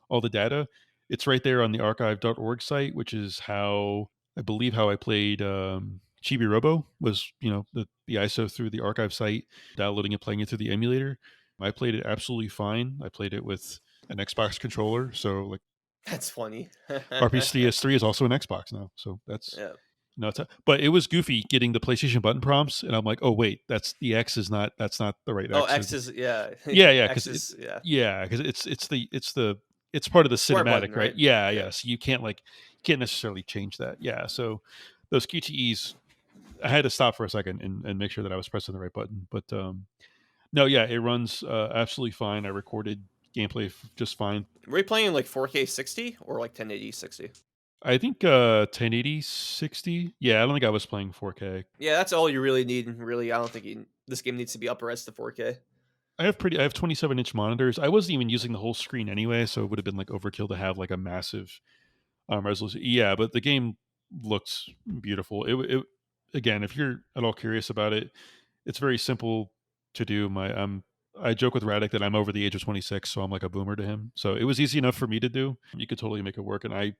Speaker 2: all the data. It's right there on the archive.org site, which is how I believe how I played Chibi Robo was, the ISO through the archive site, downloading it, playing it through the emulator. I played it absolutely fine. I played it with an Xbox controller, so like
Speaker 1: That's funny.
Speaker 2: RPCS3 is also an Xbox now, so that's
Speaker 1: Yeah.
Speaker 2: but it was goofy getting the PlayStation button prompts, and I'm like, "Oh wait, that's not the right
Speaker 1: Oh,
Speaker 2: X."
Speaker 1: X is yeah.
Speaker 2: Yeah, yeah,
Speaker 1: X
Speaker 2: because it
Speaker 1: is yeah.
Speaker 2: yeah, because it's part of the
Speaker 1: Square button,
Speaker 2: cinematic, right?
Speaker 1: right?
Speaker 2: Yeah,
Speaker 1: Yeah.
Speaker 2: yeah. So you can't necessarily change that. Yeah. So those QTEs, I had to stop for a second and make sure that I was pressing the right button. But no, yeah, it runs absolutely fine. I recorded gameplay just fine.
Speaker 1: Were you playing like 4K 60 or like 1080 60?
Speaker 2: I think 1080 60. Yeah, I don't think I was playing 4K.
Speaker 1: Yeah, that's all you really need. Really, I don't think this game needs to be upper res to 4K.
Speaker 2: I have 27-inch monitors. I wasn't even using the whole screen anyway, so it would have been like overkill to have like a massive resolution. Yeah, but the game looks beautiful. Again, if you're at all curious about it, it's very simple to do. I joke with Radek that I'm over the age of 26, so I'm like a boomer to him. So it was easy enough for me to do. You could totally make it work, and I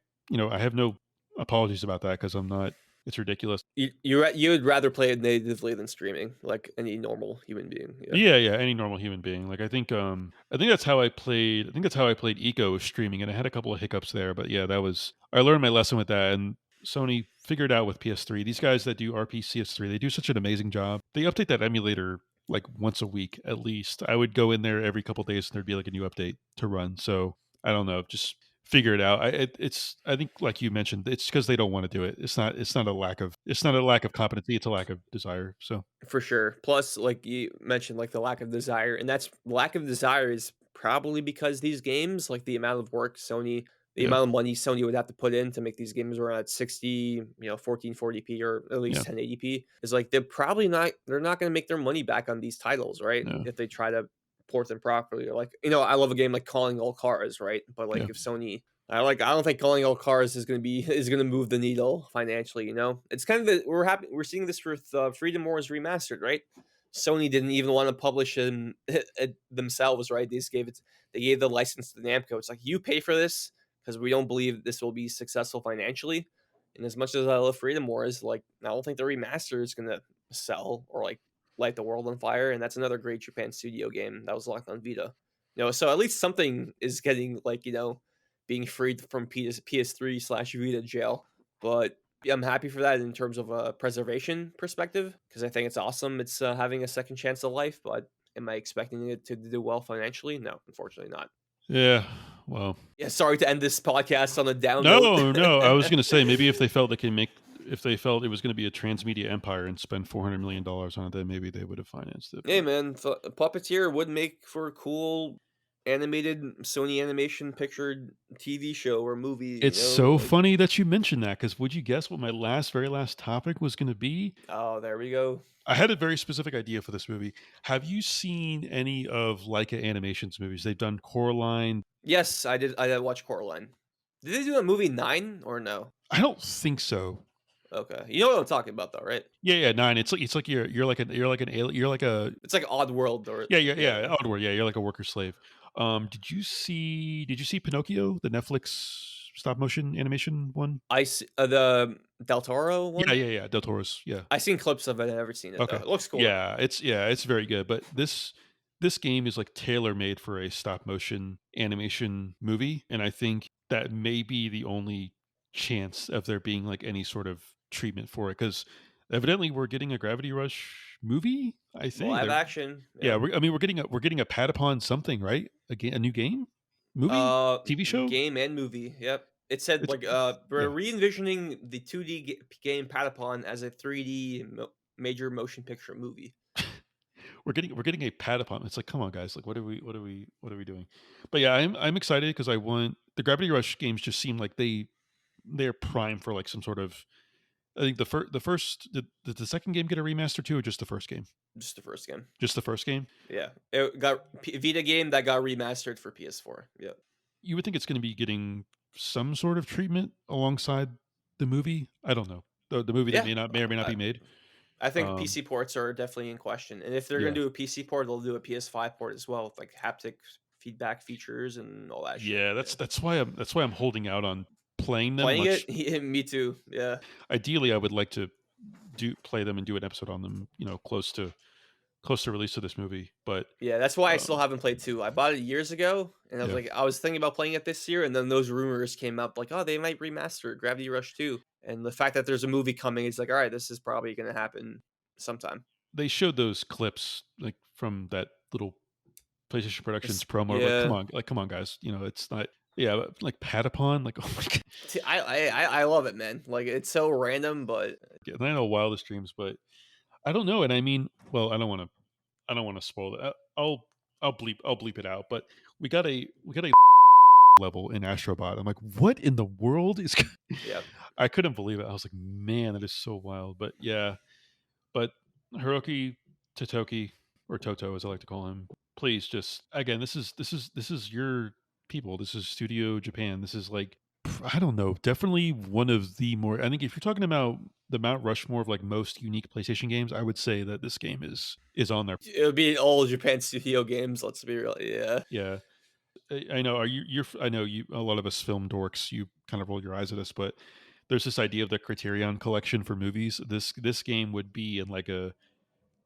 Speaker 2: have no apologies about that because I'm not. It's ridiculous.
Speaker 1: You would rather play it natively than streaming, like any normal human being. Yeah.
Speaker 2: Yeah, yeah, any normal human being. Like I think that's how I played Eco streaming, and I had a couple of hiccups there, but yeah, I learned my lesson with that, and Sony figured out with PS3. These guys that do RPCS3, they do such an amazing job. They update that emulator like once a week at least. I would go in there every couple days and there'd be like a new update to run. So, I don't know, just figure it out. I think like you mentioned, it's because they don't want to do it. It's not a lack of competency, it's a lack of desire. So
Speaker 1: For sure. Plus, like you mentioned, like the lack of desire, and that's lack of desire is probably because these games, like the amount of work Sony The
Speaker 2: Yeah.
Speaker 1: amount of money Sony would have to put in to make these games run at 60, 1440p or at least
Speaker 2: Yeah.
Speaker 1: 1080p is like they're not gonna make their money back on these titles, right?
Speaker 2: Yeah.
Speaker 1: If they try to port them properly. Like, I love a game like Calling All Cars, right? But like
Speaker 2: Yeah.
Speaker 1: if Sony I don't think Calling All Cars is gonna be is gonna move the needle financially, you know? It's kind of we're seeing this with Freedom Wars Remastered, right? Sony didn't even want to publish it themselves, right? They gave the license to Namco. It's like you pay for this because we don't believe this will be successful financially. And as much as I love Freedom Wars, like I don't think the remaster is gonna sell or like light the world on fire. And that's another great Japan studio game that was locked on Vita. So at least something is getting like being freed from PS3 / Vita jail. But yeah, I'm happy for that in terms of a preservation perspective because I think it's awesome. It's having a second chance of life, but am I expecting it to do well financially? No, unfortunately not.
Speaker 2: Yeah. Well,
Speaker 1: Yeah, sorry to end this podcast on a down note.
Speaker 2: no, no. I was gonna say maybe if they felt they can make, if they felt it was gonna be a transmedia empire and spend $400 million on it, then maybe they would have financed it.
Speaker 1: Hey
Speaker 2: But
Speaker 1: man, Puppeteer would make for a cool animated Sony animation pictured TV show or movie.
Speaker 2: it's so funny that you mentioned that, because would you guess what my very last topic was gonna be?
Speaker 1: Oh, there we go.
Speaker 2: I had a very specific idea for this movie. Have you seen any of Leica Animations movies? They've done Coraline.
Speaker 1: Yes, I did. I did watch Coraline. Did they do a movie 9 or no?
Speaker 2: I don't think so.
Speaker 1: Okay, you know what I'm talking about though, right?
Speaker 2: Yeah, yeah, 9. It's like you're like an alien. You're like a
Speaker 1: It's like Odd World or
Speaker 2: yeah, yeah,
Speaker 1: yeah.
Speaker 2: yeah. Outward, yeah. You're like a worker slave. Did you see Pinocchio, the Netflix stop motion animation one?
Speaker 1: The Del Toro
Speaker 2: Yeah,
Speaker 1: one.
Speaker 2: yeah, yeah. Del Toro's. Yeah.
Speaker 1: I seen clips of it. I've never seen it though.
Speaker 2: Okay.
Speaker 1: It looks cool though.
Speaker 2: Yeah, it's very good. But this game is like tailor made for a stop motion animation movie, and I think that may be the only chance of there being like any sort of treatment for it, because evidently we're getting a Gravity Rush movie. I think
Speaker 1: Live
Speaker 2: they're
Speaker 1: action.
Speaker 2: yeah.
Speaker 1: Yeah.
Speaker 2: I mean, we're getting a pat upon something, right? A new game, movie, TV show.
Speaker 1: Game and movie. Yep. It said
Speaker 2: It's
Speaker 1: like we're
Speaker 2: yeah.
Speaker 1: re-envisioning the 2D game Patapon as a 3D major motion picture movie.
Speaker 2: We're getting a pat upon. It's like, come on, guys. Like, what are we doing? But yeah, I'm excited because I want the Gravity Rush games. Just seem like they're prime for like some sort of. I think did the second game get a remaster too, or just the first game?
Speaker 1: Just the first game.
Speaker 2: Just the first game.
Speaker 1: Yeah. It got Vita game that got remastered for PS4. Yeah.
Speaker 2: You would think it's going to be getting some sort of treatment alongside the movie. I don't know, the movie that
Speaker 1: Yeah.
Speaker 2: may or may not
Speaker 1: I,
Speaker 2: be made.
Speaker 1: I think
Speaker 2: Um,
Speaker 1: PC ports are definitely in question. And if they're going
Speaker 2: yeah,
Speaker 1: to do a PC port, they'll do a PS5 port as well with like haptic feedback features and all that shit.
Speaker 2: yeah.
Speaker 1: Yeah.
Speaker 2: That's why I'm holding out on playing them
Speaker 1: Playing it?
Speaker 2: much.
Speaker 1: Yeah, me too. Yeah.
Speaker 2: Ideally, I would like to do play them and do an episode on them, close to release of this movie. But
Speaker 1: Yeah, that's why I still
Speaker 2: um,
Speaker 1: haven't played 2. I bought it years ago, and
Speaker 2: yeah,
Speaker 1: I was thinking about playing it this year, and then those rumors came up like, "Oh, they might remaster Gravity Rush 2." And the fact that there's a movie coming, it's like, "All right, this is probably gonna happen sometime."
Speaker 2: they showed those clips like from that little PlayStation Productions
Speaker 1: It's
Speaker 2: promo.
Speaker 1: yeah.
Speaker 2: Like come on, guys. It's not. Yeah, but, like Patapon, like oh my god.
Speaker 1: I love it, man. Like, it's so random, but
Speaker 2: Yeah, and I know wildest dreams, but I don't know. And I mean, well, I don't want to spoil it. I'll bleep it out. But we got a level in Astrobot. I'm like, what in the world is?
Speaker 1: yeah.
Speaker 2: I couldn't believe it. I was like, man, that is so wild. But yeah, but Hiroki Totoki, or Toto as I like to call him, please just again, this is your people. This is Studio Japan. This is like I don't know, definitely one of the more. I think if you're talking about the Mount Rushmore of like most unique PlayStation games, I would say that this game is on there.
Speaker 1: It would be all Japan studio games, let's be real. Yeah.
Speaker 2: Yeah, I know. Are you? I know you. A lot of us film dorks. You kind of roll your eyes at us, but there's this idea of the Criterion collection for movies. This game would be in like a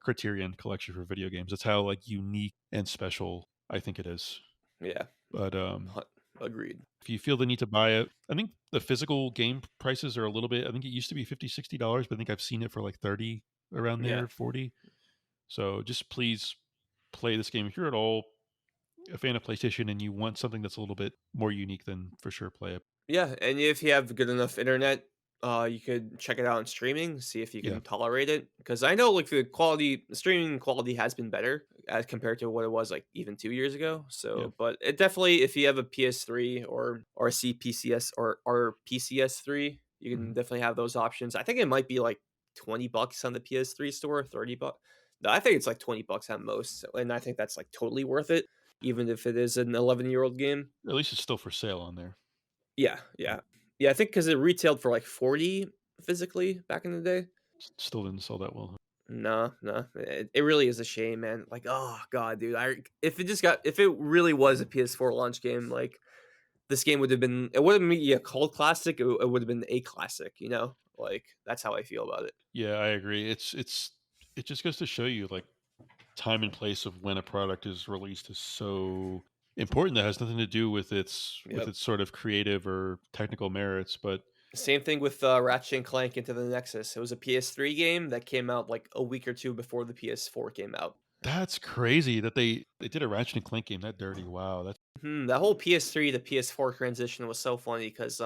Speaker 2: Criterion collection for video games. That's how like unique and special I think it is.
Speaker 1: Yeah.
Speaker 2: But
Speaker 1: hu- Agreed.
Speaker 2: if you feel the need to buy it, I think the physical game prices are a little bit. I think it used to be $50, $60, but I think I've seen it for like 30 around
Speaker 1: Yeah.
Speaker 2: there, 40. So just please play this game if you're at all a fan of PlayStation and you want something that's a little bit more unique. Then for sure play it.
Speaker 1: Yeah, and if you have good enough internet, You could check it out on streaming, see if you
Speaker 2: Yeah,
Speaker 1: can tolerate it. Because I know like the streaming quality has been better as compared to what it was like even 2 years ago.
Speaker 2: yeah.
Speaker 1: So, but it definitely, if you have a PS3 or CPCS or PCS3, you can
Speaker 2: Mhm.
Speaker 1: definitely have those options. I think it might be like $20 on the PS3 store, 30 bucks. No, I think it's like $20 at most, and I think that's like totally worth it, even if it is an 11-year-old game.
Speaker 2: At least it's still for sale on there.
Speaker 1: Yeah,
Speaker 2: Yeah.
Speaker 1: yeah. Yeah, I think because it retailed for, like, 40 physically back in the day.
Speaker 2: Still didn't sell that well.
Speaker 1: No, no, it really is a shame, man. Like, oh god, dude, if it really was a PS4 launch game, like, this game would have been it wouldn't be a cult classic, it would have been a classic, you know? Like, that's how I feel about it.
Speaker 2: Yeah, I agree. It just goes to show you like time and place of when a product is released is so important. That has nothing to do with
Speaker 1: Yep.
Speaker 2: its sort of creative or technical merits, but
Speaker 1: Same thing with, Ratchet& and Clank Into the Nexus. It was a PS3 game that came out, like, a week or 2 before the PS4 came out.
Speaker 2: that's crazy that they did a Ratchet and Clank game that dirty. Wow, that's
Speaker 1: That whole PS3 to PS4 transition was so funny because,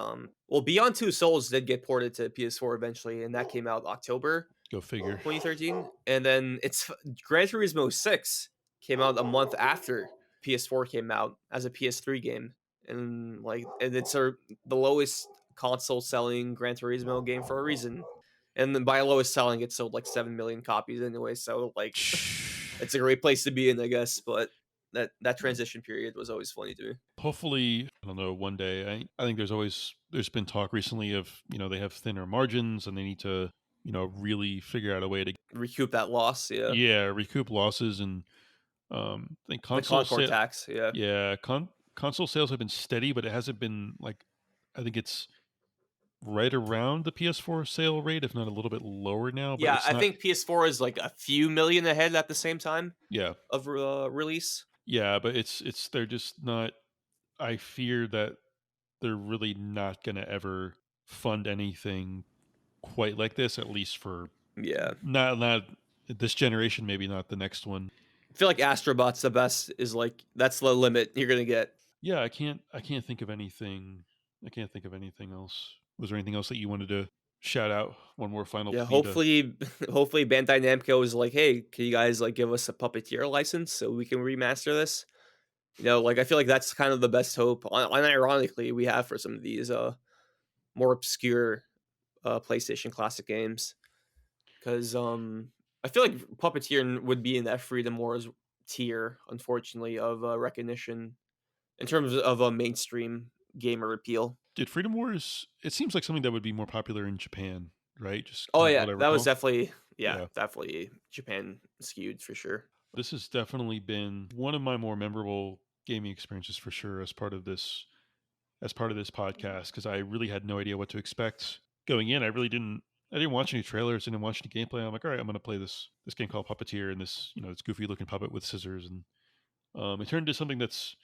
Speaker 1: well, Beyond Two Souls did get ported to PS4 eventually, and that came out October
Speaker 2: go figure.
Speaker 1: 2013. And then Gran Turismo 6 came out a month after PS4 came out as a PS3 game, and it's the lowest console selling Gran Turismo game for a reason. And then by lowest selling, it sold like 7 million copies anyway. So like, it's a great place to be in, I guess. But that transition period was always funny to me.
Speaker 2: Hopefully, I don't know, one day. I think there's been talk recently of, they have thinner margins and they need to, really figure out a way to
Speaker 1: Recoup that loss, yeah.
Speaker 2: yeah, recoup losses and I think
Speaker 1: The Concord tax, yeah.
Speaker 2: yeah, console sales have been steady, but it hasn't been like I think it's right around the PS4 sale rate, if not a little bit lower now, but
Speaker 1: Yeah,
Speaker 2: it's
Speaker 1: I
Speaker 2: not
Speaker 1: think PS4 is like a few million ahead at the same time
Speaker 2: yeah.
Speaker 1: of release.
Speaker 2: Yeah, but it's they're just not I fear that they're really not gonna ever fund anything quite like this, at least for
Speaker 1: Yeah.
Speaker 2: not this generation, maybe not the next one.
Speaker 1: I feel like Astrobot's the best is like that's the limit you're gonna get.
Speaker 2: Yeah, I can't think of anything. I can't think of anything else. Was there anything else that you wanted to shout out? One more final
Speaker 1: Yeah,
Speaker 2: plea to
Speaker 1: hopefully hopefully Bandai Namco is like, "Hey, can you guys like give us a Puppeteer license so we can remaster this?" Like I feel like that's kind of the best hope. Unironically, we have for some of these more obscure PlayStation classic games. Because I feel like Puppeteer would be in that Freedom Wars tier, unfortunately, of recognition in terms of a mainstream gamer appeal.
Speaker 2: did Freedom Wars it seems like something that would be more popular in Japan, right? Just
Speaker 1: Oh
Speaker 2: kind of
Speaker 1: yeah,
Speaker 2: what I
Speaker 1: that was
Speaker 2: recall.
Speaker 1: definitely
Speaker 2: Yeah.
Speaker 1: definitely Japan skewed for sure.
Speaker 2: This has definitely been one of my more memorable gaming experiences for sure as part of this podcast because I really had no idea what to expect going in. I didn't watch any trailers, didn't watch any gameplay. I'm like, all right, I'm gonna play this game called Puppeteer and this, this goofy looking puppet with scissors and it turned into something that's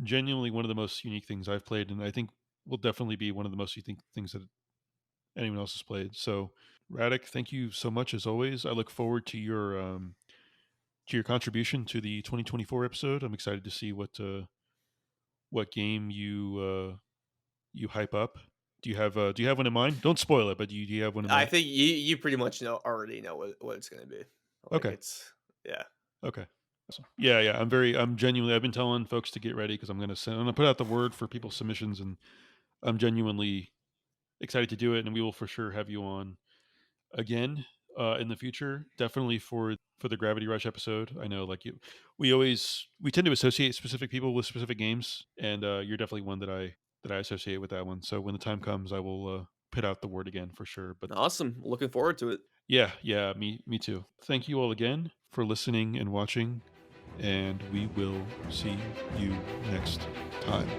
Speaker 2: genuinely one of the most unique things I've played and I think will definitely be one of the most unique things that anyone else has played. So Radek, thank you so much as always. I look forward to your contribution to the 2024 episode. I'm excited to see what game you hype up. Do you have one in mind? Don't spoil it, but do you have one in
Speaker 1: I
Speaker 2: mind?
Speaker 1: think you pretty much already know what it's gonna be. Like
Speaker 2: Okay.
Speaker 1: it's yeah.
Speaker 2: Okay. Awesome. Yeah, yeah. I'm genuinely I've been telling folks to get ready because I'm gonna put out the word for people's submissions and I'm genuinely excited to do it and we will for sure have you on again in the future. Definitely for the Gravity Rush episode. I know like we tend to associate specific people with specific games, and you're definitely one that I associate with that one. So when the time comes, I will put out the word again for sure. But
Speaker 1: Awesome. Looking forward to it.
Speaker 2: yeah, yeah, me too. Thank you all again for listening and watching, and we will see you next time.